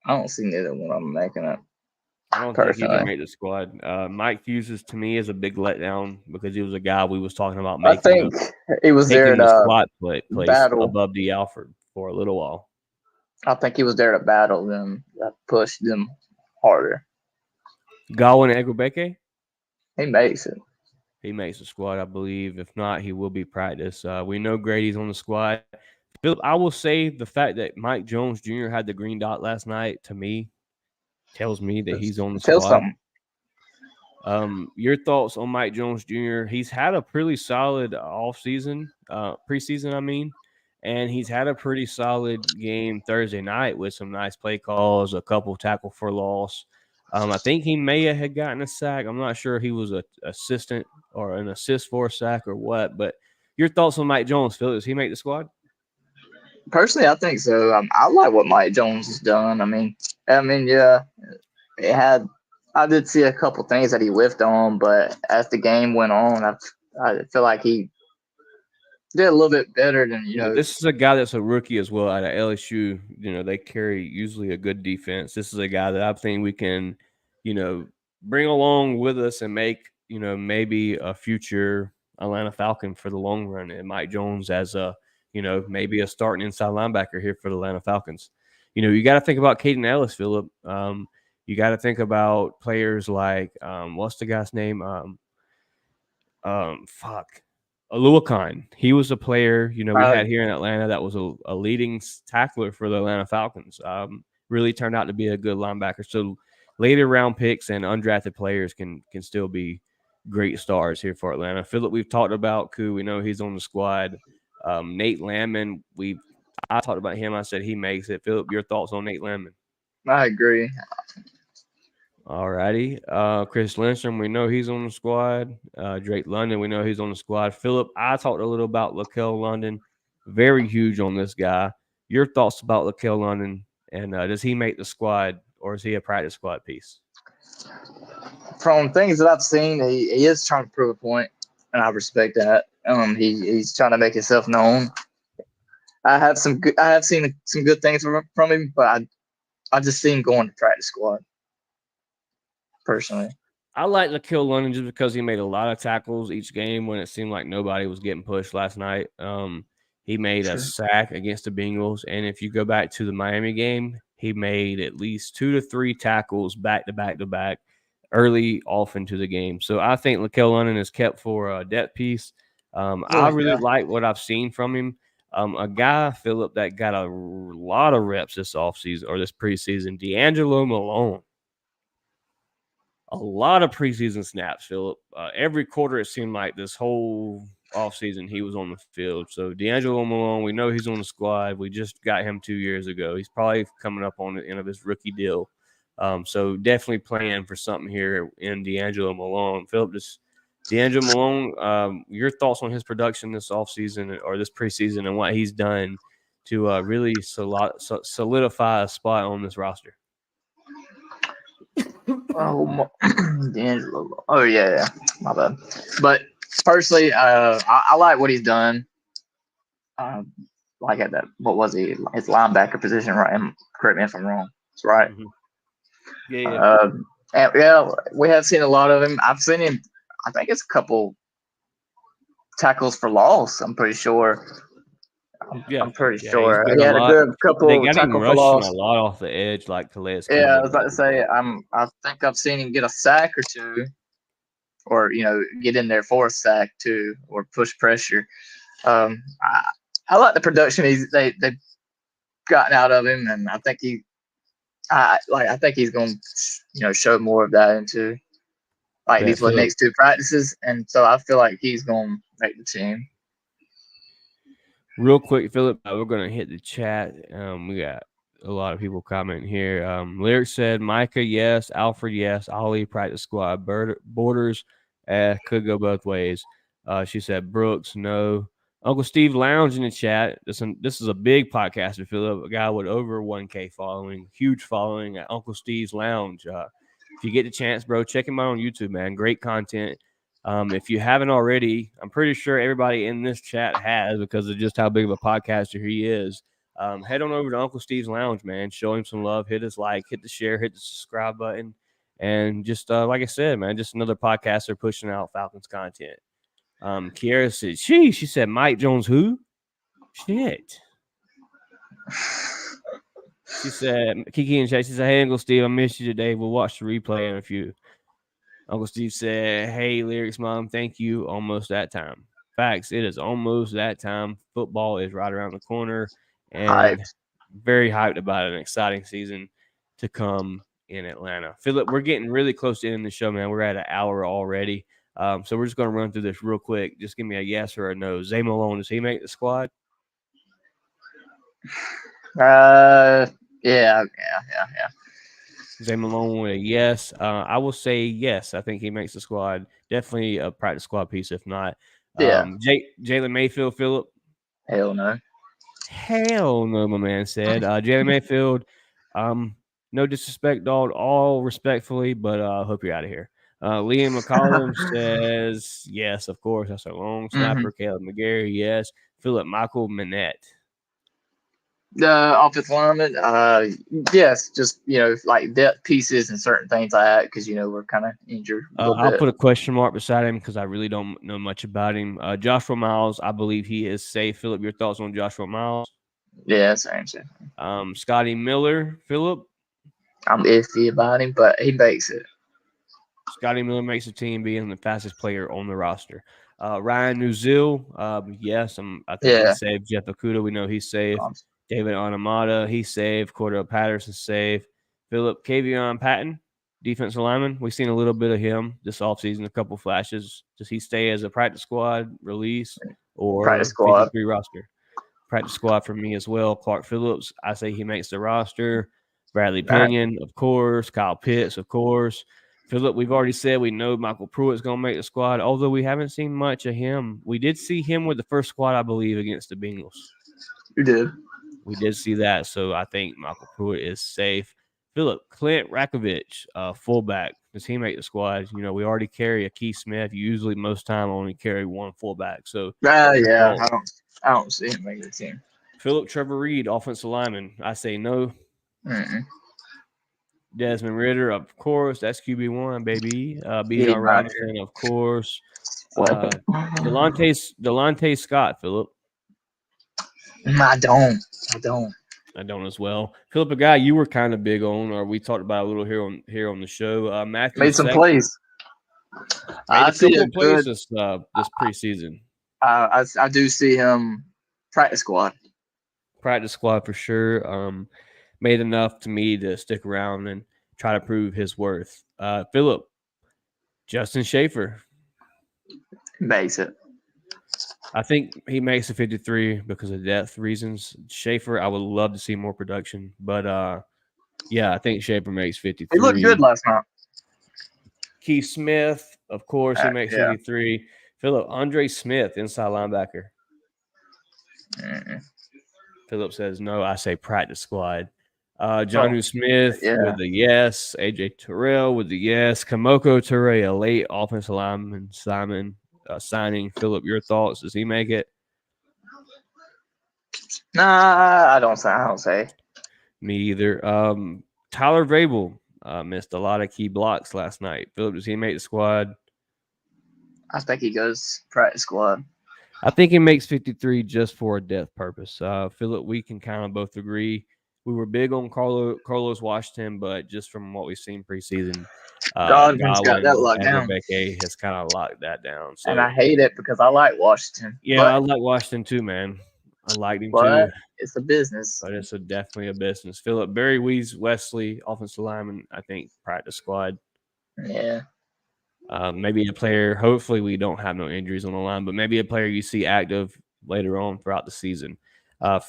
don't see neither one of them making it. I don't think he can make the squad. Mike Hughes, to me, is a big letdown because he was a guy we was talking about making. I think he was there the to slot place battle above D. Alford for a little while. I think he was there to battle them, push them harder. Godwin Egbeke? He makes it. He makes the squad, I believe. If not, he will be practice. We know Grady's on the squad. Philip, I will say the fact that Mike Jones Jr. had the green dot last night to me tells me that he's on the Tell squad. something. Your thoughts on Mike Jones Jr.? He's had a pretty solid offseason, preseason, I mean, and he's had a pretty solid game Thursday night with some nice play calls, a couple tackle for loss. I think he may have had gotten a sack. I'm not sure if he was an assistant or an assist for a sack or what, but your thoughts on Mike Jones, Phil? Does he make the squad? Personally, I think so. I like what Mike Jones has done. Yeah, it had. I did see a couple things that he whiffed on, but as the game went on, I feel like he did a little bit better than This is a guy that's a rookie as well out of LSU. They carry usually a good defense. This is a guy that I think we can, bring along with us and make, maybe a future Atlanta Falcon for the long run. And Mike Jones as a, maybe a starting inside linebacker here for the Atlanta Falcons. You got to think about Caden Ellis, Phillip. You got to think about players like, what's the guy's name? Fuck. Aluakine. He was a player, we uh, had here in Atlanta that was a leading tackler for the Atlanta Falcons. Really turned out to be a good linebacker. So later round picks and undrafted players can still be great stars here for Atlanta. Philip, we've talked about Koo. We know he's on the squad. Nate Landman, I talked about him. I said he makes it. Philip, your thoughts on Nate Landman? I agree. All righty. Chris Lindstrom, we know he's on the squad. Drake London, we know he's on the squad. Philip, I talked a little about Lakel London. Very huge on this guy. Your thoughts about Lakel London, and does he make the squad, or is he a practice squad piece? From things that I've seen, he is trying to prove a point, and I respect that. He's trying to make himself known. I have seen some good things from him, but I just see him going to practice squad personally. I like Lakel London just because he made a lot of tackles each game when it seemed like nobody was getting pushed last night. He made a sack against the Bengals, and if you go back to the Miami game, he made at least 2 to 3 tackles back to back to back early off into the game. So I think Lakel London is kept for a depth piece. I really like what I've seen from him. A guy, Philip, that got a lot of reps this offseason or this preseason, D'Angelo Malone. A lot of preseason snaps, Philip. Every quarter, it seemed like this whole offseason he was on the field. So D'Angelo Malone, we know he's on the squad. We just got him 2 years ago. He's probably coming up on the end of his rookie deal. So definitely playing for something here in D'Angelo Malone. Philip, just D'Angelo Malone, your thoughts on his production this offseason or this preseason and what he's done to really solidify a spot on this roster? Oh, D'Angelo. Oh yeah, my bad. But personally, I like what he's done. Like at that, what was he? His linebacker position, right? Correct me if I'm wrong. That's right. Mm-hmm. Yeah. And yeah, we have seen a lot of him. I've seen him. I think it's a couple tackles for loss. I'm pretty sure. I'm pretty sure he had a good couple They got him tackle for rushing loss. a lot off the edge, like Calais. Yeah, I was about to say. I think I've seen him get a sack or two, or get in there for a sack too, or push pressure. I like the production they've gotten out of him, and I think I think he's going to show more of that into these next 2 practices, and so I feel like he's going to make the team. Real quick, Philip, we're going to hit the chat. We got a lot of people commenting here. Lyric said, Micah, yes. Alfred, yes. Ollie, practice squad. Borders, could go both ways. She said, Brooks, no. Uncle Steve Lounge in the chat. This is a big podcaster, Philip, a guy with over 1K following, huge following at Uncle Steve's Lounge. If you get the chance, bro, check him out on YouTube, man. Great content. If you haven't already, I'm pretty sure everybody in this chat has because of just how big of a podcaster he is. Head on over to Uncle Steve's Lounge, man. Show him some love. Hit his like, hit the share, hit the subscribe button. And just like I said, man, just another podcaster pushing out Falcons content. Kiara said, she said, Mike Jones, who? Shit. She said, Kiki and Chat, she said, hey, Uncle Steve, I missed you today. We'll watch the replay in a few. Uncle Steve said, hey, Lyrics Mom, thank you. Almost that time. facts. It is almost that time. Football is right around the corner, Hype. and very hyped about an exciting season to come in Atlanta. Philip, we're getting really close to ending the show, man. We're at an hour already. So we're just going to run through this real quick. Just give me a yes or a no. Zay Malone, does he make the squad? Yeah. Zay Malone with a yes. I will say yes. I think he makes the squad. Definitely a practice squad piece, if not. Yeah. Jalen Mayfield, Philip. Hell no. Hell no, my man said. Jalen Mayfield, no disrespect, dog, all respectfully, but I hope you're out of here. Liam McCollum says yes, of course. That's a long snapper. Caleb McGarry, yes. Philip Michael Minette. The offensive lineman, yes, just like depth pieces and certain things like that because we're kind of injured a little I'll bit. put a question mark beside him because I really don't know much about him. Joshua Miles, I believe he is safe. Philip, your thoughts on Joshua Miles? Yeah, same. Scotty Miller, Philip. I'm iffy about him, but he makes it. Scotty Miller makes the team, being the fastest player on the roster. Ryan Nuzil, yes, I think he's safe. Jeff Okuda, we know he's safe. David Onamada, he's safe. Cordell Patterson, safe. Philip Kavion Patton, defensive lineman. We've seen a little bit of him this offseason, a couple flashes. Does he stay as a practice squad release or practice squad? 53 roster? Practice squad for me as well. Clark Phillips, I say he makes the roster. Bradley Pinion, of course. Kyle Pitts, of course. Philip, we've already said we know Michael Pruitt's going to make the squad, although we haven't seen much of him. We did see him with the first squad, I believe, against the Bengals. You did. We did see that, so I think Michael Pruitt is safe. Philip, Clint Rakovich, fullback. Does he make the squad? We already carry a Keith Smith. You usually, most time, only carry one fullback. So, yeah, I don't see him making the team. Philip Trevor Reed, offensive lineman. I say no. Desmond Ritter, of course. That's QB1, baby. Bijan Robinson, of course. Delonte Scott, Philip. I don't as well. Philip, a guy you were kind of big on, or we talked about a little here on the show. Matthew made some plays. I see him plays this preseason. I do see him practice squad. Practice squad for sure. Made enough to me to stick around and try to prove his worth. Philip, Justin Schaefer makes it. I think he makes the 53 because of depth reasons. Schaefer, I would love to see more production, but yeah, I think Schaefer makes 53. He looked good last night. Keith Smith, of course, he makes 53. Philip, Andre Smith, inside linebacker. Philip says no. I say practice squad. Jonnu Smith with the yes. AJ Terrell with the yes. Kamoko Toure, a late offensive lineman signing. Philip, your thoughts? Does he make it? Nah, I don't say. Me either. Tyler Vrabel missed a lot of key blocks last night. Philip, does he make the squad? I think he goes practice squad. I think he makes 53 just for a depth purpose. Philip, we can kind of both agree. We were big on Carlos Washington, but just from what we've seen preseason, Godwin's got that locked down. Beke has kind of locked that down. So, and I hate it because I like Washington. Yeah, I like Washington too, man. I like him too. It's a business. But it's definitely a business. Philip, Barry Wesley, offensive lineman, I think practice squad. Yeah. Maybe a player. Hopefully, we don't have no injuries on the line, but maybe a player you see active later on throughout the season.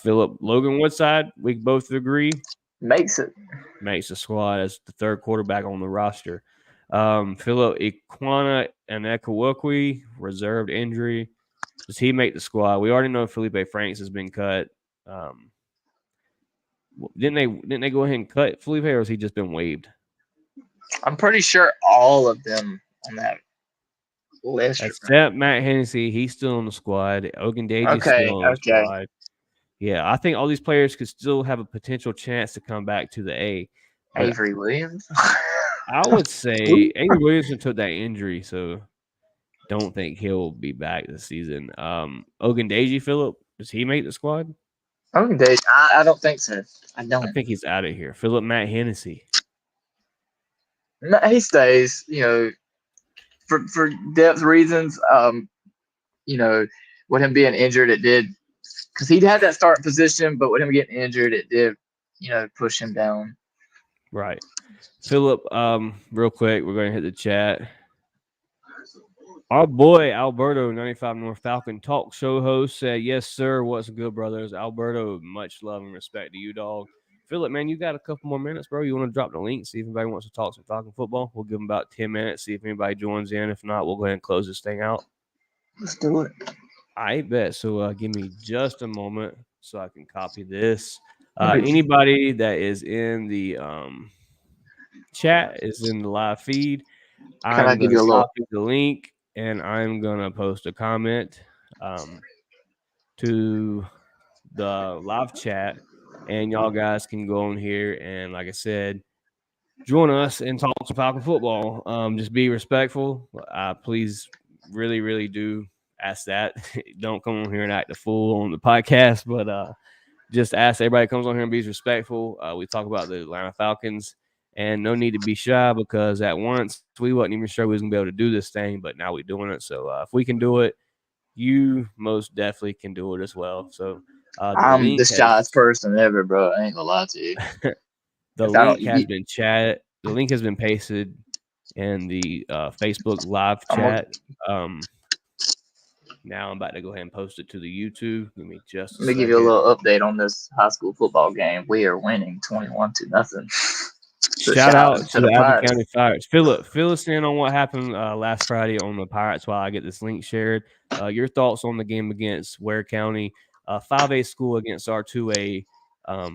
Philip, Logan Woodside, we both agree. Makes the squad as the third quarterback on the roster. Philip Ikwana and Ekawukwe, reserved injury. Does he make the squad? We already know Felipe Franks has been cut. Didn't they go ahead and cut Felipe, or has he just been waived? I'm pretty sure all of them on that list. Except Matt Hennessy, he's still on the squad. Ogundeji's still on the squad. Yeah, I think all these players could still have a potential chance to come back to the A. Avery Williams? I would say Avery Williams took that injury, so don't think he'll be back this season. Ogundeji, Philip, does he make the squad? Ogundeji, I don't think so. I think he's out of here. Philip, Matt Hennessy. He stays, for depth reasons. with him being injured, it did because he had that starting position, but with him getting injured, it did push him down. Right. Philip, real quick, we're going to hit the chat. Our boy Alberto, 95 North Falcon talk show host, said, "Yes, sir. What's good, brothers?" Alberto, much love and respect to you, dog. Philip, man, you got a couple more minutes, bro. You want to drop the link, see if anybody wants to talk some Falcon football? We'll give them about 10 minutes, see if anybody joins in. If not, we'll go ahead and close this thing out. Let's do it. I bet. So give me just a moment so I can copy this. Anybody that is in the chat is in the live feed. Can I I'm give going you a to little? copy the link and I'm going to post a comment to the live chat. And y'all guys can go on here and, like I said, join us and talk some Falcon football. Just be respectful. Please, really, really do ask that. Don't come on here and act a fool on the podcast, but just ask everybody comes on here and be respectful. We talk about the Atlanta Falcons, and no need to be shy because at once we wasn't even sure we was gonna be able to do this thing, but now we're doing it. So if we can do it, you most definitely can do it as well. So the I'm the link shyest has person ever, bro. I ain't gonna lie to you. the If I don't, link has been chatted. The link has been pasted in the Facebook live chat. Now I'm about to go ahead and post it to the YouTube. Give me just a let me give you a second. little update on this high school football game. We are winning 21-0. So Shout shout out out to to the the Alvin Pirates. County Pirates. Philip, fill us in on what happened last Friday on the Pirates while I get this link shared. Your thoughts on the game against Ware County, 5A school against our 2A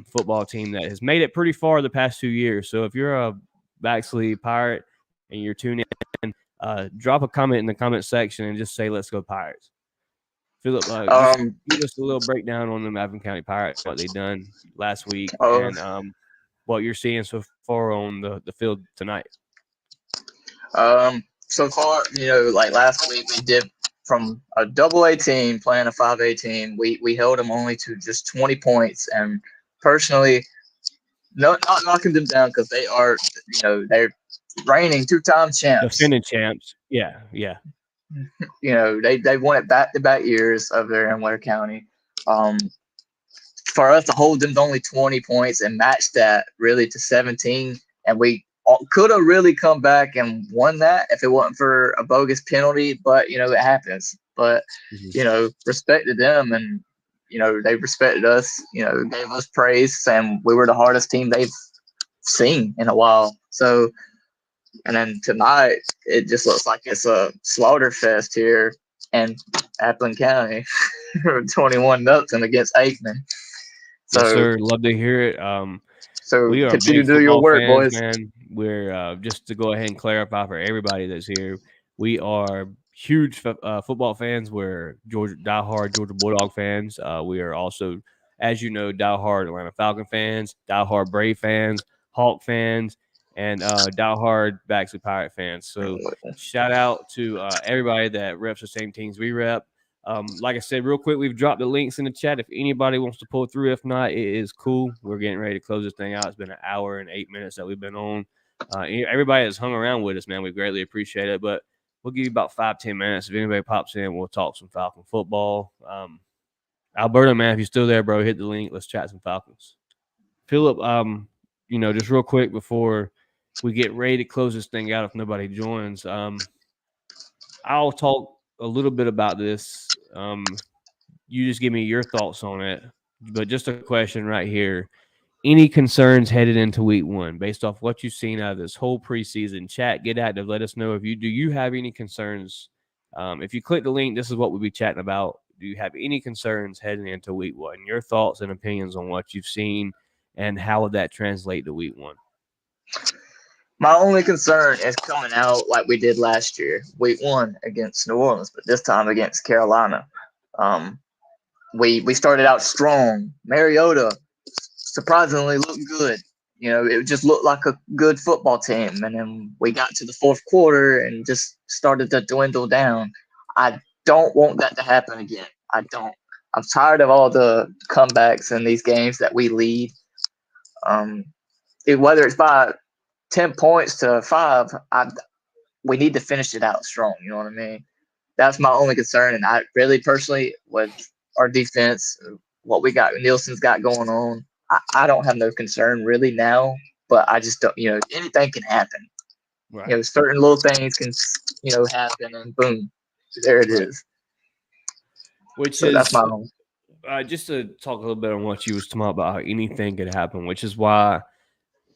football team that has made it pretty far the past 2 years. So if you're a Baxley Pirate and you're tuning in, drop a comment in the comment section and just say, "Let's go Pirates." Philip, just Um, give us a little breakdown on the Alvin County Pirates, what they done last week, uh, and what you're seeing so far on the field tonight. so far, like last week we did from a AA team playing a 5A team. We held them only to just 20 points, and personally, not knocking them down because they are, they're reigning two-time champs. Defending champs. Yeah, yeah. They won it back-to-back years over there in Ware County. For us to hold them to only 20 points and match that really to 17, and we could have really come back and won that if it wasn't for a bogus penalty, but it happens. But respect to them, and they respected us, gave us praise, saying we were the hardest team they've seen in a while. So, and then tonight it just looks like it's a slaughter fest here in Appleton County. 21-0 against Aikman. So, Yes, sir. Love to hear it. So We are continue big to do your football work, fans, boys. man. We're just to go ahead and clarify for everybody that's here. We are huge football fans. We're diehard Georgia Bulldog fans. We are also, as you know, diehard Atlanta Falcon fans, diehard Brave fans, Hawk fans, and diehard Baxley Pirate fans. So shout out to everybody that reps the same teams we rep. Like I said, real quick, we've dropped the links in the chat. If anybody wants to pull through, if not, it is cool. We're getting ready to close this thing out. It's been an hour and 8 minutes that we've been on. Everybody that's hung around with us, man, we greatly appreciate it. But we'll give you about 5-10 minutes. If anybody pops in, we'll talk some Falcon football. Alberto, man, if you're still there, bro, hit the link. Let's chat some Falcons. Philip, just real quick before we get ready to close this thing out, if nobody joins, I'll talk a little bit about this. You just give me your thoughts on it. But just a question right here. Any concerns headed into week 1 based off what you've seen out of this whole preseason? Chat, get active. Let us know if you do. You have any concerns? If you click the link, this is what we'll be chatting about. Do you have any concerns heading into week 1? Your thoughts and opinions on what you've seen and how would that translate to week 1? My only concern is coming out like we did last year, week 1 against New Orleans, but this time against Carolina. We started out strong. Mariota surprisingly looked good. It just looked like a good football team. And then we got to the fourth quarter and just started to dwindle down. I don't want that to happen again. I don't. I'm tired of all the comebacks in these games that we lead. Whether it's by 10 points to 5, we need to finish it out strong. You know what I mean? That's my only concern. And I really personally, with our defense, what we got, Nielsen's got going on, I don't have no concern really now. But I just don't, anything can happen. Right. Certain little things can, happen, and boom, there it Right. is. Which So that's is my own. just to talk a little bit on what you was talking about how anything could happen, which is why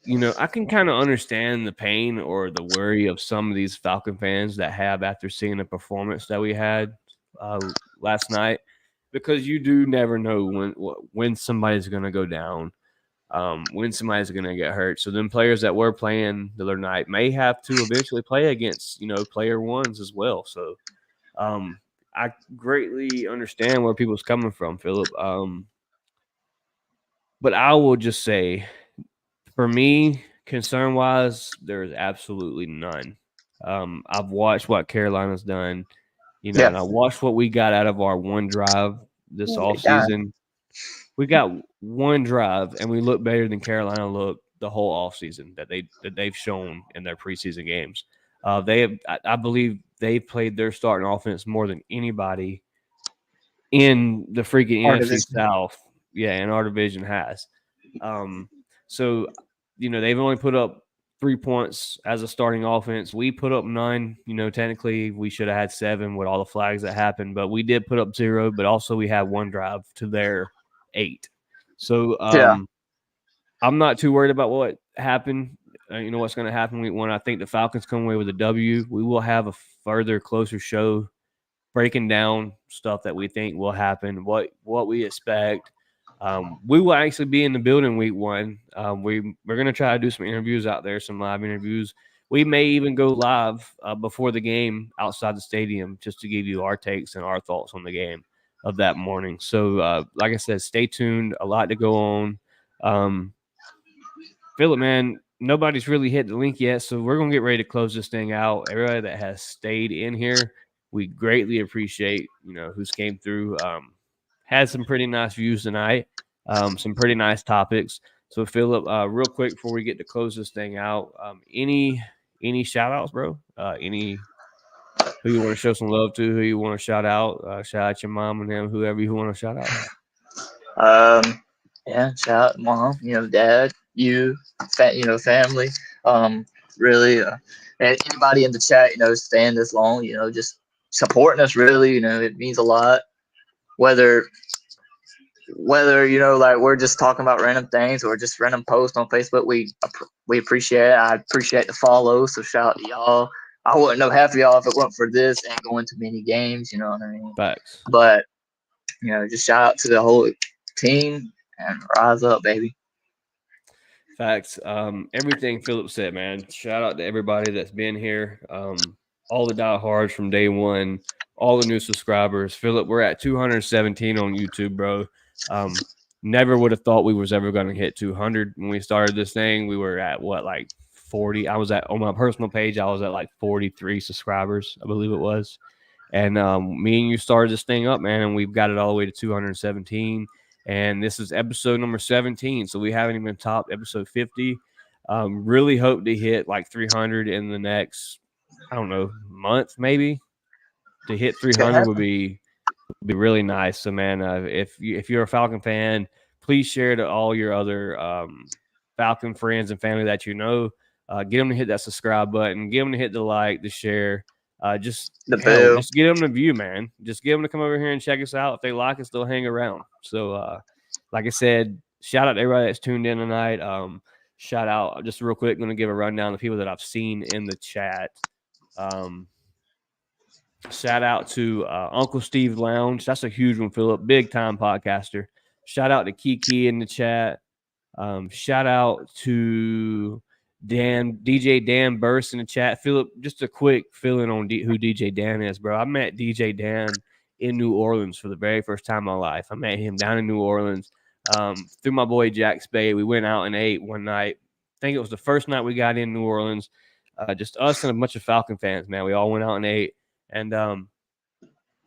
I can kind of understand the pain or the worry of some of these Falcon fans that have after seeing the performance that we had last night, because you do never know when somebody's going to go down, when somebody's going to get hurt. So then players that were playing the other night may have to eventually play against player ones as well. So I greatly understand where people's coming from, Philip. But I will just say, for me, concern wise, there's absolutely none. I've watched what Carolina's done, Yeah. and I watched what we got out of our one drive this God. offseason. We got one drive, and we look better than Carolina looked the whole offseason that they've shown in their preseason games. I believe they've played their starting offense more than anybody in the freaking Our NFC division. South, yeah, and our division has. So they've only put up 3 points as a starting offense. We put up 9. Technically we should have had 7 with all the flags that happened, but we did put up 0. But also we had one drive to their 8. So Yeah. I'm not too worried about what happened. What's going to happen week 1. I think the Falcons come away with a W. We will have a further closer show breaking down stuff that we think will happen, what we expect. We will actually be in the building week 1. We're going to try to do some interviews out there, some live interviews. We may even go live before the game outside the stadium just to give you our takes and our thoughts on the game of that morning. So, like I said, stay tuned. A lot to go on. Philip, man, nobody's really hit the link yet, so we're going to get ready to close this thing out. Everybody that has stayed in here, we greatly appreciate, who's came through. Had some pretty nice views tonight, some pretty nice topics. So, Philip, real quick before we get to close this thing out, any shout outs, bro? Any who you want to show some love to, who you want to shout out? Shout out your mom and them, whoever you want to shout out. Yeah, shout out mom, dad, family. Really, and anybody in the chat, staying this long, just supporting us. Really, it means a lot. Whether like we're just talking about random things or just random posts on Facebook, we appreciate it. I appreciate the follow. So shout out to y'all. I wouldn't know half of y'all if it weren't for this and going to many games. You know what I mean? Facts. But just shout out to the whole team and rise up, baby. Facts. Everything Philip said, man. Shout out to everybody that's been here. All the diehards from day one, all the new subscribers. Philip, we're at 217 on YouTube, bro. Never would have thought we was ever going to hit 200 when we started this thing. We were at what, like 40? I was at, on my personal page, I was at like 43 subscribers, I believe it was. And me and you started this thing up, man, and we've got it all the way to 217. And this is episode number 17. So we haven't even topped episode 50. Really hope to hit like 300 in the next, I don't know, month maybe. To hit 300 would be really nice. So, man, if you're a Falcon fan, please share to all your other Falcon friends and family that you know. Get them to hit that subscribe button. Get them to hit the like, the share. Just The get them to view, man. Just get them to come over here and check us out. If they like us, they'll hang around. So, like I said, shout out to everybody that's tuned in tonight. Shout out, just real quick, going to give a rundown of people that I've seen in the chat. Shout out to Uncle Steve Lounge. That's a huge one, Philip. Big time podcaster. Shout out to Kiki in the chat. Shout out to DJ Dan Burst in the chat. Philip, just a quick fill-in on who DJ Dan is, bro. I met DJ Dan in New Orleans for the very first time in my life. I met him down in New Orleans through my boy Jack Spade. We went out and ate one night. I think it was the first night we got in New Orleans. Just us and a bunch of Falcon fans, man. We all went out and ate. And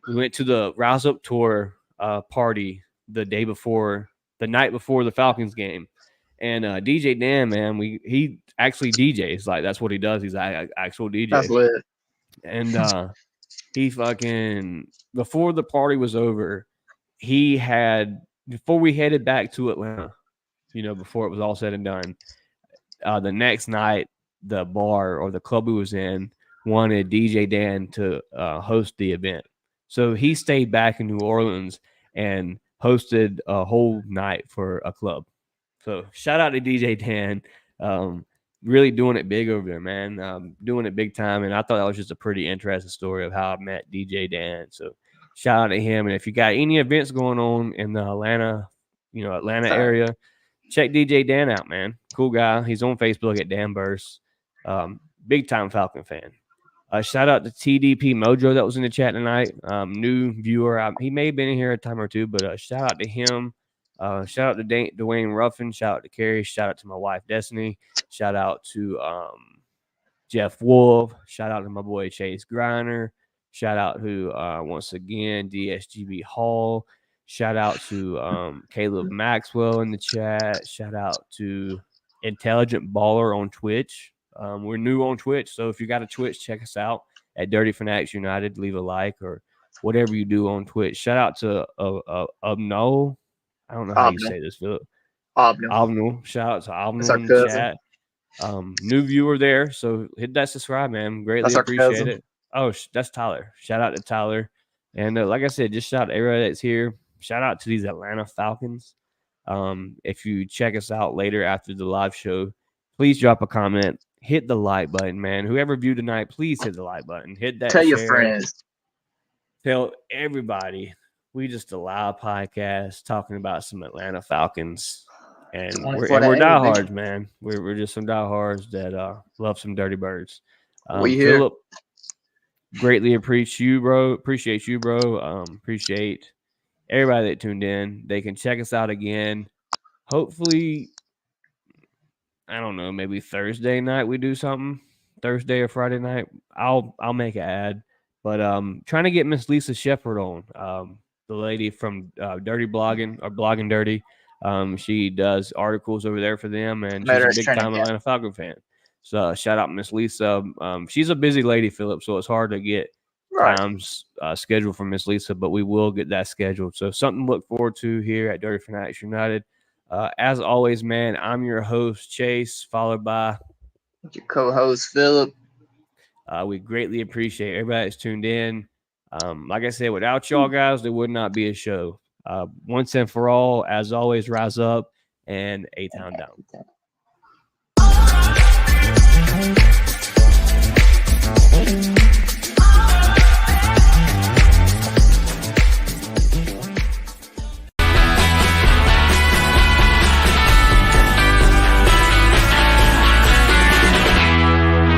we went to the Rouse Up Tour party the night before the Falcons game. And DJ Dan, man, he actually DJs. Like, that's what he does. He's an actual DJ. That's lit. And he fucking before the party was over, before we headed back to Atlanta, before it was all said and done, the next night, the bar or the club we was in wanted DJ Dan to host the event. So he stayed back in New Orleans and hosted a whole night for a club. So shout out to DJ Dan. Really doing it big over there, man. Doing it big time. And I thought that was just a pretty interesting story of how I met DJ Dan. So shout out to him. And if you got any events going on in the Atlanta area, check DJ Dan out, man. Cool guy. He's on Facebook at Dan Burst. Big time Falcon fan. Shout out to TDP Mojo that was in the chat tonight. New viewer. He may have been in here a time or two, but shout out to him. Shout out to Dwayne Ruffin. Shout out to Carrie. Shout out to my wife, Destiny. Shout out to Jeff Wolf. Shout out to my boy, Chase Griner. Shout out to, once again, DSGB Hall. Shout out to Caleb Maxwell in the chat. Shout out to Intelligent Baller on Twitch. We're new on Twitch, so if you got a Twitch, check us out at Dirty Fanatics United. Leave a like or whatever you do on Twitch. Shout out to Obno. I don't know how you say this, Philip. Obno. Shout out to Obno in the chat. New viewer there, so hit that subscribe, man. Greatly appreciate it. Oh, that's Tyler. Shout out to Tyler. And like I said, just shout out to everybody that's here. Shout out to these Atlanta Falcons. If you check us out later after the live show, please drop a comment. Hit the like button, man. Whoever viewed tonight, please hit the like button. Hit that. Tell your friends. Tell everybody. We just a live podcast talking about some Atlanta Falcons. And we're diehards, man. We're just some diehards that love some dirty birds. Philip, greatly appreciate you, bro. Appreciate everybody that tuned in. They can check us out again. Hopefully, I don't know, maybe Thursday night we do something. Thursday or Friday night. I'll make an ad. But trying to get Miss Lisa Shepard on, the lady from Dirty Blogging or Blogging Dirty. She does articles over there for them, and she's a big time Atlanta Falcon fan. So shout out Miss Lisa. She's a busy lady, Philip, so it's hard to get times scheduled for Miss Lisa, but we will get that scheduled. So something to look forward to here at Dirty Fanatics United. As always, man, I'm your host, Chase, followed by your co-host, Philip. We greatly appreciate everybody that's tuned in. Like I said, without y'all guys, there would not be a show. Once and for all, as always, rise up and A-Town down.